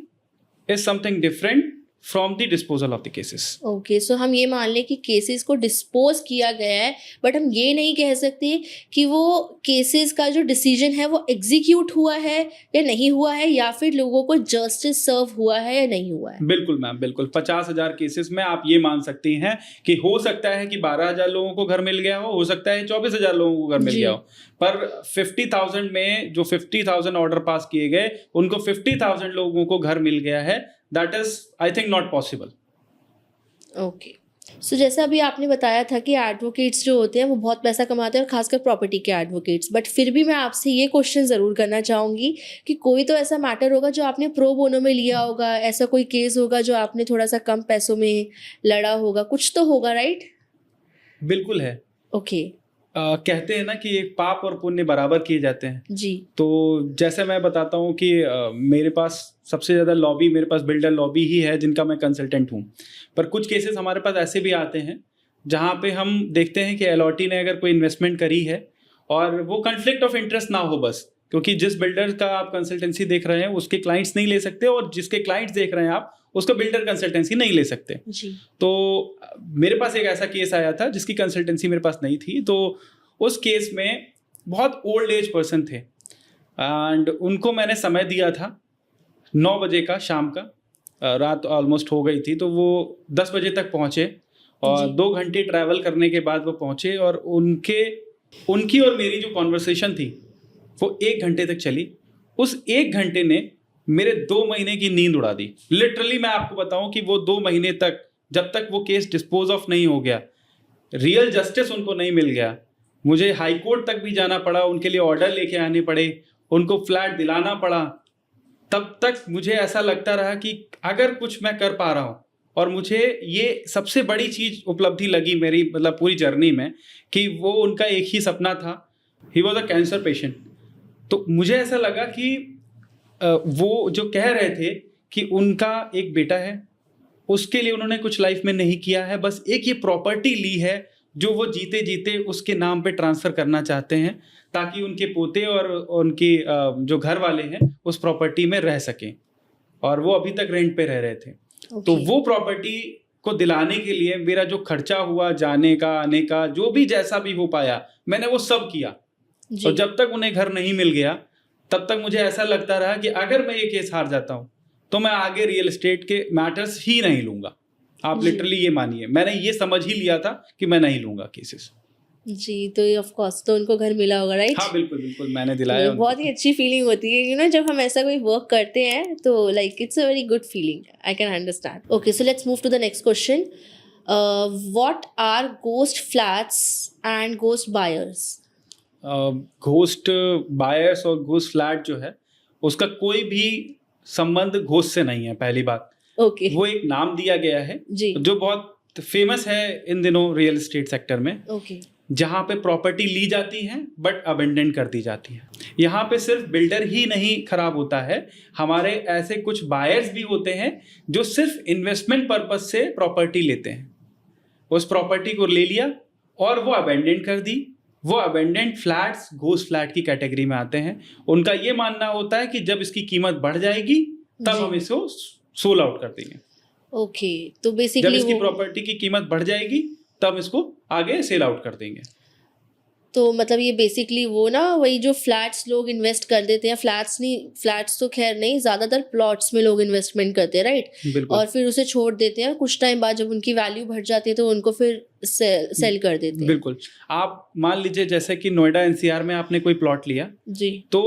is something different from the disposal of the cases. Okay, so हम ये मान लें कि केसेस को डिस्पोज किया गया है, बट हम ये नहीं कह सकते कि वो केसेस का जो डिसीजन है वो एग्जीक्यूट हुआ है या नहीं हुआ है, या फिर लोगों को जस्टिस सर्व हुआ है या नहीं हुआ है। बिल्कुल मैम, बिल्कुल। 50,000 केसेस में आप ये मान सकती हैं कि हो सकता है कि 12,000 लोगों को घर मिल गया हो सकता है 24,000 लोगों को घर मिल जी। गया हो, पर 50,000 में जो 50,000 ऑर्डर पास किए गए उनको 50,000 लोगों को घर मिल गया है, that is I think not possible. Okay, so जैसा अभी आपने बताया था कि एडवोकेट्स जो होते हैं वो बहुत पैसा कमाते हैं, और खासकर प्रॉपर्टी के एडवोकेट्स, बट फिर भी मैं आपसे ये क्वेश्चन ज़रूर करना चाहूँगी कि कोई तो ऐसा मैटर होगा जो आपने प्रो बोनो में लिया होगा, ऐसा कोई केस होगा जो आपने थोड़ा सा कम पैसों में लड़ा होगा, कुछ तो होगा, राइट? बिल्कुल है। ओके कहते हैं ना कि एक पाप और पुण्य बराबर किए जाते हैं। जी। तो जैसे मैं बताता हूँ कि मेरे पास सबसे ज़्यादा लॉबी मेरे पास बिल्डर लॉबी ही है जिनका मैं कंसल्टेंट हूँ, पर कुछ केसेस हमारे पास ऐसे भी आते हैं जहाँ पे हम देखते हैं कि एलॉटी ने अगर कोई इन्वेस्टमेंट करी है और वो कन्फ्लिक्ट ऑफ इंटरेस्ट ना हो बस, क्योंकि जिस बिल्डर का आप कंसल्टेंसी देख रहे हैं उसके क्लाइंट्स नहीं ले सकते और जिसके क्लाइंट्स देख रहे हैं आप उसका बिल्डर कंसल्टेंसी नहीं ले सकते। जी। तो मेरे पास एक ऐसा केस आया था जिसकी कंसल्टेंसी मेरे पास नहीं थी। तो उस केस में बहुत ओल्ड एज पर्सन थे एंड उनको मैंने समय दिया था 9 बजे का शाम का, रात ऑलमोस्ट हो गई थी, तो वो 10 बजे तक पहुँचे और 2 घंटे ट्रैवल करने के बाद वो पहुँचे और उनकी और मेरी जो कॉन्वर्सेशन थी वो 1 घंटे तक चली। उस 1 घंटे ने मेरे 2 महीने की नींद उड़ा दी। लिटरली मैं आपको बताऊं कि वो 2 महीने तक, जब तक वो केस डिस्पोज ऑफ नहीं हो गया, रियल जस्टिस उनको नहीं मिल गया, मुझे हाई कोर्ट तक भी जाना पड़ा, उनके लिए ऑर्डर लेके आने पड़े, उनको फ्लैट दिलाना पड़ा, तब तक मुझे ऐसा लगता रहा कि अगर कुछ मैं कर पा रहा हूँ, और मुझे ये सबसे बड़ी चीज़ उपलब्धि लगी मेरी मतलब पूरी जर्नी में कि वो उनका एक ही सपना था, he was a cancer patient. तो मुझे ऐसा लगा कि वो जो कह रहे थे कि उनका एक बेटा है, उसके लिए उन्होंने कुछ लाइफ में नहीं किया है, बस एक ये प्रॉपर्टी ली है जो वो जीते जीते उसके नाम पे ट्रांसफ़र करना चाहते हैं ताकि उनके पोते और उनके जो घर वाले हैं उस प्रॉपर्टी में रह सकें, और वो अभी तक रेंट पे रह रहे थे। तो वो प्रॉपर्टी को दिलाने के लिए मेरा जो खर्चा हुआ, जाने का आने का, जो भी जैसा भी हो पाया, मैंने वो सब किया। और जब तक उन्हें घर नहीं मिल गया तब तक मुझे ऐसा लगता रहा कि अगर मैं ये केस हार जाता हूँ तो मैं आगे रियल एस्टेट के मैटर्स ही नहीं लूँगा। आप लिटरली ये मानिए, मैंने ये समझ ही लिया था कि मैं नहीं लूँगा केसेस। जी, तो ऑफ कोर्स तो उनको घर मिला होगा, राइट? हाँ बिल्कुल बिल्कुल, मैंने दिलाया। बहुत ही अच्छी फीलिंग होती है यू नो जब हम ऐसा कोई वर्क करते हैं, तो like it's a very good feeling, I can understand. Okay, so let's move to the next question. What are ghost flats and ghost buyers? Ghost buyers और घोस्ट फ्लैट जो है उसका कोई भी संबंध घोस्ट से नहीं है, पहली बात। ओके वो एक नाम दिया गया है जी जो बहुत फेमस है इन दिनों रियल एस्टेट सेक्टर में, ओके जहाँ पे प्रॉपर्टी ली जाती है बट अबेंडन कर दी जाती है। यहाँ पे सिर्फ बिल्डर ही नहीं खराब होता है, हमारे ऐसे कुछ बायर्स भी होते हैं जो सिर्फ इन्वेस्टमेंट पर्पज से प्रॉपर्टी लेते हैं। उस प्रॉपर्टी को ले लिया और वो अबेंडन कर दी। वो अबेंडेंट फ्लैट्स घोस्ट फ्लैट की कैटेगरी में आते हैं। उनका ये मानना होता है कि जब इसकी कीमत बढ़ जाएगी तब जी। हम इसको सोल आउट कर देंगे। ओके तो जब बेसिकली इसकी वो प्रॉपर्टी की कीमत बढ़ जाएगी तब इसको आगे सेल आउट कर देंगे। तो मतलब ये बेसिकली वो ना वही जो फ्लैट्स लोग इन्वेस्ट कर देते हैं, फ्लैट्स नहीं, फ्लैट्स तो खैर नहीं, ज़्यादातर प्लॉट्स में लोग इन्वेस्टमेंट करते हैं राइट, बिल्कुल और फिर उसे छोड़ देते हैं, कुछ टाइम बाद जब उनकी वैल्यू बढ़ जाती है तो उनको फिर सेल कर देते हैं। बिल्कुल। आप मान लीजिए जैसे कि नोएडा एनसीआर में आपने कोई प्लॉट लिया, जी तो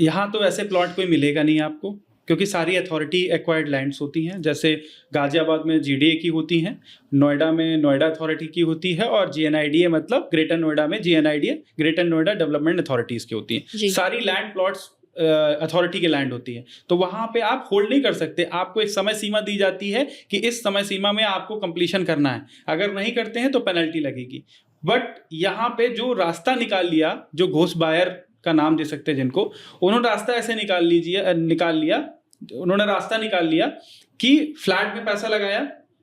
यहाँ तो ऐसे प्लॉट कोई मिलेगा नहीं आपको, क्योंकि सारी अथॉरिटी एक्वायर्ड लैंड्स होती हैं। जैसे गाजियाबाद में जीडीए की होती हैं, नोएडा में नोएडा अथॉरिटी की होती है, और जीएनआईडीए मतलब ग्रेटर नोएडा में जीएनआईडीए ग्रेटर नोएडा डेवलपमेंट अथॉरिटीज की होती हैं। जी सारी लैंड प्लॉट्स अथॉरिटी के लैंड होती है। तो वहां पे आप होल्ड नहीं कर सकते, आपको एक समय सीमा दी जाती है कि इस समय सीमा में आपको कंप्लीशन करना है, अगर नहीं करते हैं तो पेनल्टी लगेगी। बट यहाँ पे जो रास्ता निकाल लिया, जो घोस्ट बायर का नाम दे सकते हैं जिनको, उन्होंने रास्ता ऐसे निकाल लिया कि फ्लैट में पैसा लगाया,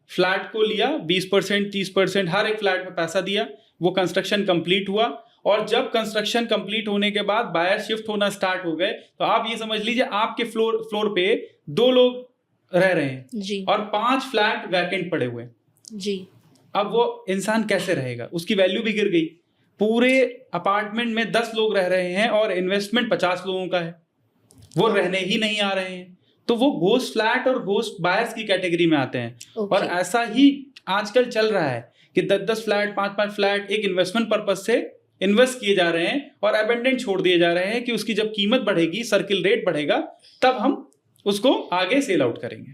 फ्लैट को लिया 20% 30% हर एक फ्लैट में पैसा दिया, वो कंस्ट्रक्शन कंप्लीट हुआ, और जब कंस्ट्रक्शन कंप्लीट होने के बाद बायर शिफ्ट होना स्टार्ट हो गए, तो आप ये समझ लीजिए आपके फ्लोर पे 2 लोग रह रहे हैं जी और 5 फ्लैट वैकेंट पड़े हुए हैं। जी अब वो इंसान कैसे रहेगा? उसकी वैल्यू भी गिर गई। पूरे अपार्टमेंट में 10 लोग रह रहे हैं और इन्वेस्टमेंट 50 लोगों का है, वो रहने ही नहीं आ रहे हैं, तो वो घोस्ट फ्लैट और घोस्ट बायर्स की कैटेगरी में आते हैं। ओके और ऐसा ही आजकल चल रहा है कि 10-10 फ्लैट 5-5 फ्लैट एक इन्वेस्टमेंट पर्पज से इन्वेस्ट किए जा रहे हैं और अबेंडेंट छोड़ दिए जा रहे हैं कि उसकी जब कीमत बढ़ेगी, सर्किल रेट बढ़ेगा, तब हम उसको आगे सेल आउट करेंगे,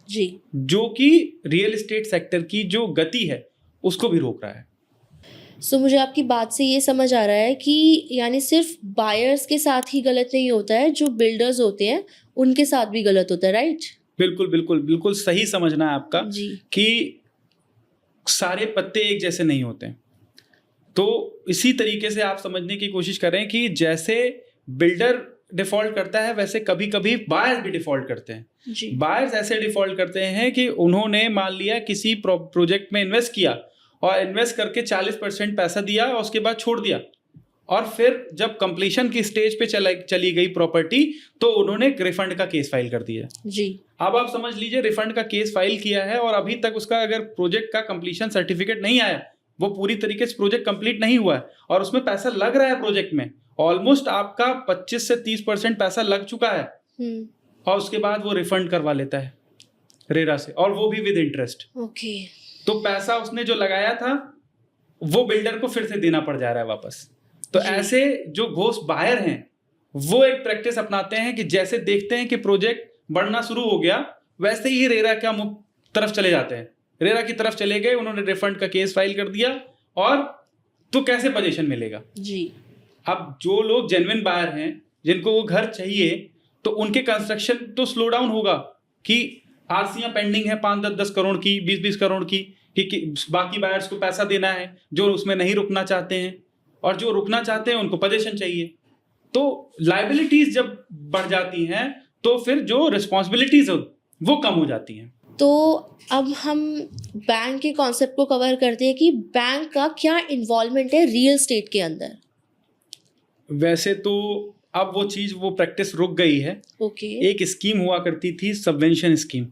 जी जो कि रियल एस्टेट सेक्टर की जो गति है उसको भी रोक रहा है। सो मुझे आपकी बात से ये समझ आ रहा है कि यानी सिर्फ बायर्स के साथ ही गलत नहीं होता है, जो बिल्डर्स होते हैं उनके साथ भी गलत होता है राइट? बिल्कुल बिल्कुल बिल्कुल सही समझना है आपका जी कि सारे पत्ते एक जैसे नहीं होते। तो इसी तरीके से आप समझने की कोशिश करें कि जैसे बिल्डर डिफॉल्ट करता है वैसे कभी कभी बायर्स भी डिफॉल्ट करते हैं। जी बायर्स ऐसे डिफॉल्ट करते हैं कि उन्होंने मान लिया किसी प्रोजेक्ट में इन्वेस्ट किया और इन्वेस्ट करके 40% पैसा दिया और उसके बाद छोड़ दिया, और फिर जब कंप्लीशन की स्टेज पे चली गई प्रॉपर्टी तो उन्होंने एक रिफंड का केस फाइल कर दिया। जी अब आप समझ लीजिए रिफंड का केस फाइल किया है और अभी तक उसका अगर प्रोजेक्ट का कंप्लीशन सर्टिफिकेट नहीं आया, वो पूरी तरीके से प्रोजेक्ट कंप्लीट नहीं हुआ है और उसमें पैसा लग रहा है प्रोजेक्ट में, ऑलमोस्ट आपका 25 से 30% पैसा लग चुका है, और उसके बाद वो रिफंड करवा लेता है रेरा से, और वो भी विद इंटरेस्ट। ओके तो पैसा उसने जो लगाया था वो बिल्डर को फिर से देना पड़ जा रहा है वापस। तो जी। ऐसे जो घोस्ट बायर हैं वो एक प्रैक्टिस अपनाते हैं कि जैसे देखते हैं कि प्रोजेक्ट बढ़ना शुरू हो गया वैसे ही रेरा का तरफ चले जाते हैं, रेरा की तरफ चले गए, उन्होंने रिफंड का केस फाइल कर दिया, और तो कैसे पोजीशन मिलेगा? जी अब जो लोग जेन्युइन बायर हैं जिनको वो घर चाहिए, तो उनके कंस्ट्रक्शन तो स्लो डाउन होगा कि आरसीआं पेंडिंग है 5-10 करोड़ की, 20-20 करोड़ की, कि बाकी बायर्स को पैसा देना है जो उसमें नहीं रुकना चाहते हैं, और जो रुकना चाहते हैं उनको पोजीशन चाहिए। तो लायबिलिटीज जब बढ़ जाती हैं तो फिर जो रिस्पॉन्सिबिलिटीज वो कम हो जाती हैं। तो अब हम बैंक के कॉन्सेप्ट को कवर करते हैं कि बैंक का क्या इन्वॉल्वमेंट है रियल एस्टेट के अंदर। वैसे तो अब वो चीज़ वो प्रैक्टिस रुक गई है। ओके एक स्कीम हुआ करती थी सबवेंशन स्कीम,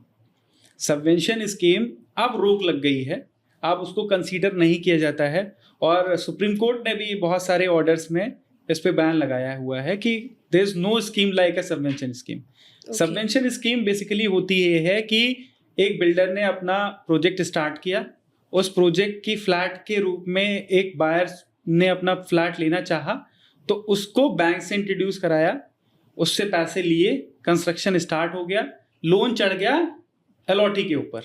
सबवेंशन स्कीम अब रोक लग गई है, अब उसको कंसीडर नहीं किया जाता है, और सुप्रीम कोर्ट ने भी बहुत सारे ऑर्डर्स में इस पे बैन लगाया हुआ है कि there is no scheme like a subvention scheme. Subvention scheme basically होती है कि एक बिल्डर ने अपना प्रोजेक्ट स्टार्ट किया, उस प्रोजेक्ट की फ्लैट के रूप में एक बायर ने अपना फ्लैट लेना चाहा, तो उसको बैंक से इंट्रोड्यूस कराया, उससे पैसे लिए, कंस्ट्रक्शन स्टार्ट हो गया, लोन चढ़ गया अलॉटी के ऊपर,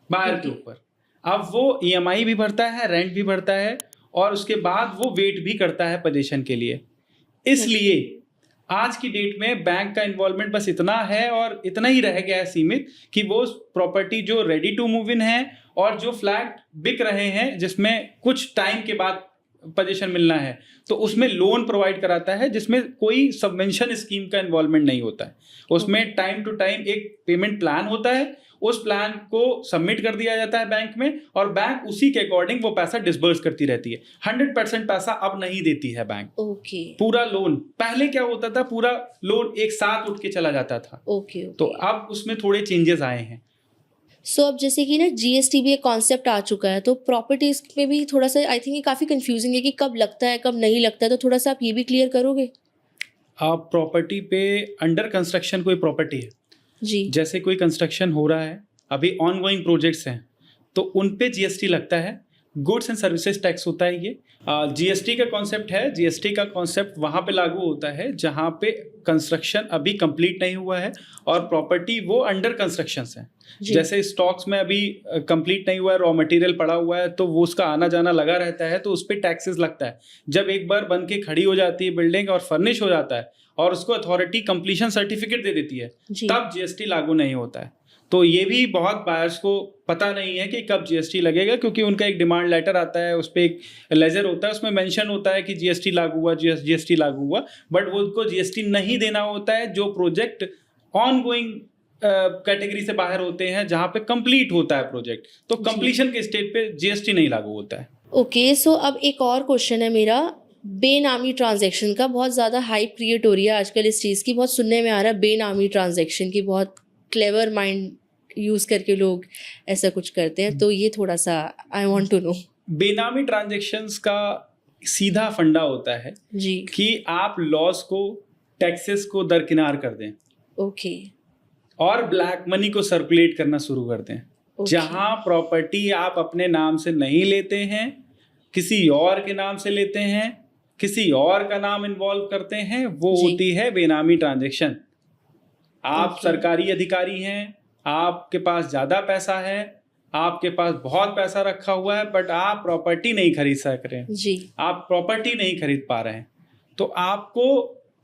बायर के ऊपर। अब वो ईएमआई भी भरता है, रेंट भी भरता है, और उसके बाद वो वेट भी करता है पोजीशन के लिए। इसलिए आज की डेट में बैंक का इन्वॉल्वमेंट बस इतना है और इतना ही रह गया है सीमित कि वो प्रॉपर्टी जो रेडी टू मूव इन है और जो फ्लैट बिक रहे हैं जिसमें कुछ टाइम के बाद पोजीशन मिलना है, तो उसमें लोन प्रोवाइड कराता है जिसमें कोई सबवेंशन स्कीम का इन्वॉल्वमेंट नहीं होता है। उसमें टाइम टू टाइम एक पेमेंट प्लान होता है, उस प्लान को सबमिट कर दिया जाता है बैंक में और बैंक उसी के अकॉर्डिंग वो पैसा डिसबर्स करती रहती है। 100% पैसा अब नहीं देती है बैंक। ओके पूरा लोन, पहले क्या होता था, पूरा लोन एक साथ उठ के चला जाता था। ओके तो अब उसमें थोड़े चेंजेस आए हैं। सो अब जैसे कि ना जीएसटी भी एक कॉन्सेप्ट आ चुका है, तो प्रॉपर्टीज में भी थोड़ा सा आई थिंक ये काफ़ी कंफ्यूजिंग है कि कब लगता है कब नहीं लगता है, तो थोड़ा सा आप ये भी क्लियर करोगे? आप प्रॉपर्टी पे अंडर कंस्ट्रक्शन कोई प्रॉपर्टी है, जी जैसे कोई कंस्ट्रक्शन हो रहा है, अभी ऑनगोइंग प्रोजेक्ट्स हैं, तो उन पे जीएसटी लगता है। गुड्स एंड सर्विसेज टैक्स होता है ये। जीएसटी का कॉन्सेप्ट है, जीएसटी का कॉन्सेप्ट वहाँ पे लागू होता है जहाँ पे कंस्ट्रक्शन अभी कंप्लीट नहीं हुआ है और प्रॉपर्टी वो अंडर कंस्ट्रक्शन है। जी जैसे स्टॉक्स में अभी कंप्लीट नहीं हुआ है, रॉ मटेरियल पड़ा हुआ है, तो वो उसका आना जाना लगा रहता है, तो उस पर टैक्सेस लगता है। जब एक बार बन के खड़ी हो जाती है बिल्डिंग और फर्निश हो जाता है और उसको अथॉरिटी कंप्लीशन सर्टिफिकेट दे देती है, जी तब जीएसटी लागू नहीं होता है। तो ये भी बहुत बायर्स को पता नहीं है कि कब जीएसटी लगेगा, क्योंकि उनका एक डिमांड लेटर आता है, उस पर एक लेजर होता है, उसमें मेंशन होता है कि जीएसटी लागू हुआ, जीएसटी लागू हुआ, बट वो उनको जीएसटी नहीं देना होता है जो प्रोजेक्ट ऑन गोइंग कैटेगरी से बाहर होते हैं, जहाँ पे कंप्लीट होता है प्रोजेक्ट, तो कंप्लीशन के स्टेज पे जीएसटी नहीं लागू होता है। ओके सो अब एक और क्वेश्चन है मेरा, बेनामी ट्रांजैक्शन का बहुत ज़्यादा हाइप क्रिएट हो रही है आजकल इस चीज़ की, बहुत सुनने में आ रहा है बेनामी ट्रांजैक्शन की, बहुत क्लेवर माइंड यूज़ करके लोग ऐसा कुछ करते हैं, तो ये थोड़ा सा आई वांट टू नो। बेनामी ट्रांजैक्शंस का सीधा फंडा होता है जी कि आप लॉस को, टैक्सेस को दरकिनार कर दें ओके और ब्लैक मनी को सर्कुलेट करना शुरू कर दें। जहां प्रॉपर्टी आप अपने नाम से नहीं लेते हैं, किसी और के नाम से लेते हैं, किसी और का नाम इन्वॉल्व करते हैं, वो जी। होती है बेनामी ट्रांजैक्शन। आप Okay. सरकारी अधिकारी हैं, आपके पास ज़्यादा पैसा है, आपके पास बहुत पैसा रखा हुआ है, बट आप प्रॉपर्टी नहीं खरीद सक रहे हैं, जी आप प्रॉपर्टी नहीं खरीद पा रहे हैं, तो आपको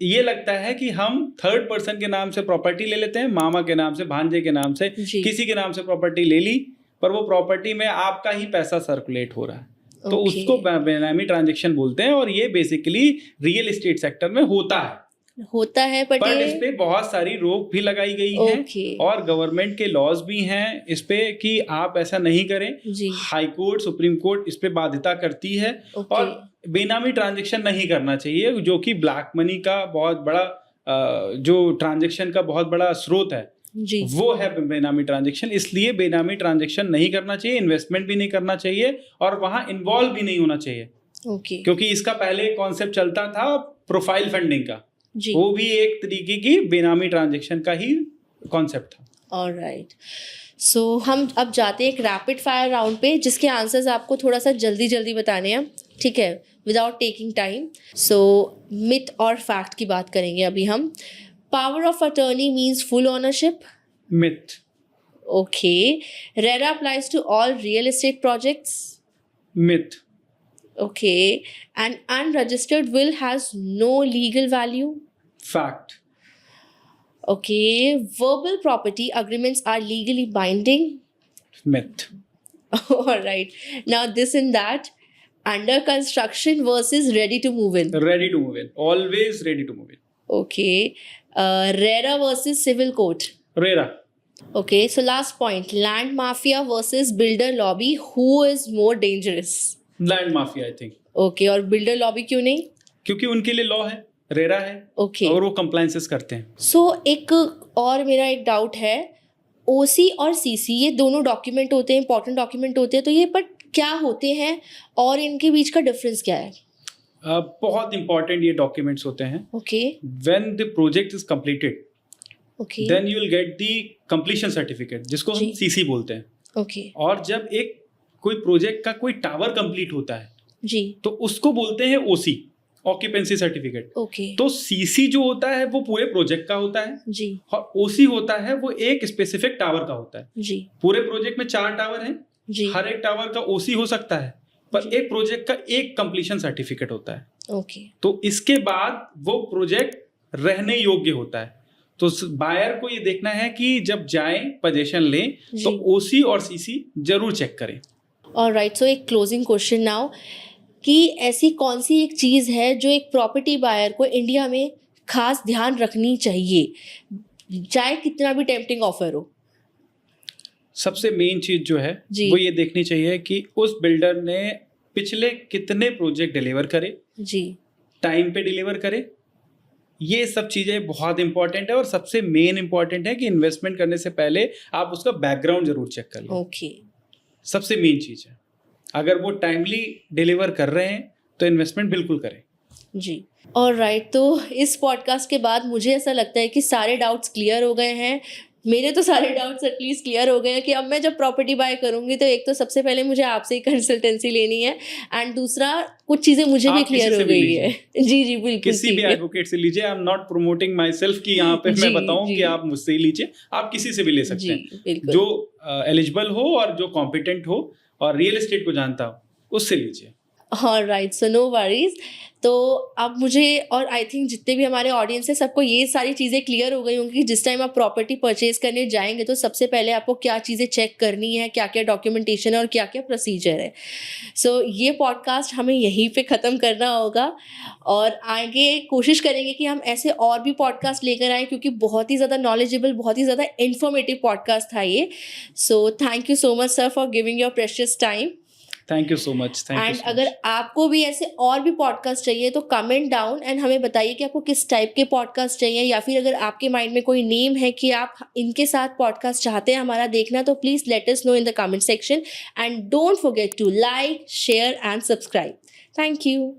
ये लगता है कि हम थर्ड पर्सन के नाम से प्रॉपर्टी ले लेते हैं, मामा के नाम से, भांजे के नाम से, जी किसी के नाम से प्रॉपर्टी ले ली, पर वो प्रॉपर्टी में आपका ही पैसा सर्कुलेट हो रहा है, तो Okay. उसको बेनामी ट्रांजैक्शन बोलते हैं। और ये बेसिकली रियल एस्टेट सेक्टर में होता है, बट पर इस पे बहुत सारी रोक भी लगाई गई है Okay. और गवर्नमेंट के लॉज भी हैं इस पे कि आप ऐसा नहीं करें। जी हाई कोर्ट, सुप्रीम कोर्ट इस पे बाध्यता करती है Okay. और बेनामी ट्रांजैक्शन नहीं करना चाहिए, जो कि ब्लैक मनी का बहुत बड़ा जो ट्रांजैक्शन का बहुत बड़ा स्रोत है, जी वो है बेनामी ट्रांजैक्शन। इसलिए बेनामी ट्रांजैक्शन नहीं करना चाहिए, इन्वेस्टमेंट भी नहीं करना चाहिए और वहां इन्वॉल्व भी नहीं होना चाहिए, ओके क्योंकि इसका पहले कॉन्सेप्ट चलता था प्रोफाइल फंडिंग का, जी वो भी एक तरीके की बेनामी ट्रांजैक्शन का ही कॉन्सेप्ट था। ऑलराइट सो हम अब जाते हैं एक रैपिड फायर राउंड पे, जिसके आंसर्स आपको थोड़ा सा जल्दी जल्दी बताने हैं, ठीक है, without taking time. So myth और फैक्ट की बात करेंगे अभी हम। Power of attorney means full ownership. Myth. Okay. RERA applies to all real estate projects. Myth. Okay. An unregistered will has no legal value. Fact. Okay, verbal property agreements are legally binding. Myth. All right. Now, this and that. Under construction versus ready to move in. Ready to move in. Always ready to move in. Okay. RERA versus civil court. RERA. Okay. So, last point. Land mafia versus builder lobby. Who is more dangerous? Land mafia, I think. Okay. और builder lobby क्यों नहीं? क्योंकि उनके लिए law है, RERA है, Okay. और वो कंप्लायंसेस करते हैं। सो एक और मेरा एक डाउट है, ओसी और सीसी ये दोनों डॉक्यूमेंट होते हैं, इंपॉर्टेंट डॉक्यूमेंट होते हैं, तो ये बट क्या होते हैं और इनके बीच का डिफरेंस क्या है? बहुत इंपॉर्टेंट ये डॉक्यूमेंट्स होते हैं। Okay when the project is completed, okay then you will get the completion certificate, जिसको हम जी। सीसी बोलते हैं। ओके और जब एक कोई प्रोजेक्ट का कोई टावर कंप्लीट होता है, जी तो उसको बोलते हैं ओसी, ऑक्यूपेंसी सर्टिफिकेट। ओके तो सीसी जो होता है वो पूरे प्रोजेक्ट का होता है, जी और ओसी होता है वो एक स्पेसिफिक टावर का होता है। जी पूरे प्रोजेक्ट में 4 टावर हैं, जी हर एक टावर का ओसी हो सकता है, पर एक प्रोजेक्ट का एक कंप्लीशन सर्टिफिकेट होता है। ओके तो इसके बाद वो प्रोजेक्ट रहने योग्य होता है। तो बायर को ये देखना है कि जब जाएं पोजीशन लें तो जी। ओसी और सीसी जरूर चेक करें। ऑलराइट, सो एक क्लोजिंग क्वेश्चन नाउ कि ऐसी कौन सी एक चीज़ है जो एक प्रॉपर्टी बायर को इंडिया में खास ध्यान रखनी चाहिए, चाहे कितना भी टेम्पटिंग ऑफर हो? सबसे मेन चीज जो है जी। वो ये देखनी चाहिए कि उस बिल्डर ने पिछले कितने प्रोजेक्ट डिलीवर करे, जी। टाइम पे डिलीवर करे। ये सब चीजें बहुत इंपॉर्टेंट है और सबसे मेन इंपॉर्टेंट है कि इन्वेस्टमेंट करने से पहले आप उसका बैकग्राउंड जरूर चेक कर लें। ओके। सबसे मेन चीज है, अगर वो टाइमली डिलीवर कर रहे हैं तो इन्वेस्टमेंट बिल्कुल करें। जी। ऑलराइट, तो इस पॉडकास्ट के बाद मुझे ऐसा लगता है कि सारे डाउट्स क्लियर हो गए हैं। मेरे तो सारे डाउट्स एटलीस्ट क्लियर हो गए हैं कि अब मैं जब प्रॉपर्टी बाय करूंगी तो एक तो सबसे पहले मुझे आपसे ही कंसल्टेंसी लेनी है, एंड दूसरा कुछ चीज़ें मुझे भी आप किसी क्लियर से हो भी गई लीजिए। है। जी जी, बिल्कुल किसी भी ठीक है। एडवोकेट से लीजिए। I am not promoting my self कि यहाँ पे जी, मैं बताऊं जी। कि आप मुझसे ही लीजिए, आप किसी से भी ले सकते जी, हैं बिल्कुल। जो एलिजिबल हो और जो कॉम्पिटेंट हो और रियल एस्टेट को जानता हो, उससे लीजिए। Alright, so no worries. तो अब मुझे और आई थिंक जितने भी हमारे ऑडियंस है सबको ये सारी चीज़ें क्लियर हो गई होंगी कि जिस टाइम आप प्रॉपर्टी परचेज करने जाएंगे तो सबसे पहले आपको क्या चीज़ें चेक करनी है, क्या क्या डॉक्यूमेंटेशन है और क्या क्या प्रोसीजर है। सो ये पॉडकास्ट हमें यहीं पे ख़त्म करना होगा और आगे कोशिश करेंगे कि हम ऐसे और भी पॉडकास्ट लेकर आएँ, क्योंकि बहुत ही ज़्यादा नॉलेजेबल, बहुत ही ज़्यादा इन्फॉर्मेटिव पॉडकास्ट था ये। So thank you so much sir for giving your precious time. Thank you so much. Thank you and so अगर मच। आपको भी ऐसे और भी पॉडकास्ट चाहिए तो कमेंट डाउन एंड हमें बताइए कि आपको किस टाइप के पॉडकास्ट चाहिए, या फिर अगर आपके माइंड में कोई नेम है कि आप इनके साथ पॉडकास्ट चाहते हैं हमारा देखना, तो please let us know in the comment section and don't forget to like, share and subscribe. Thank you.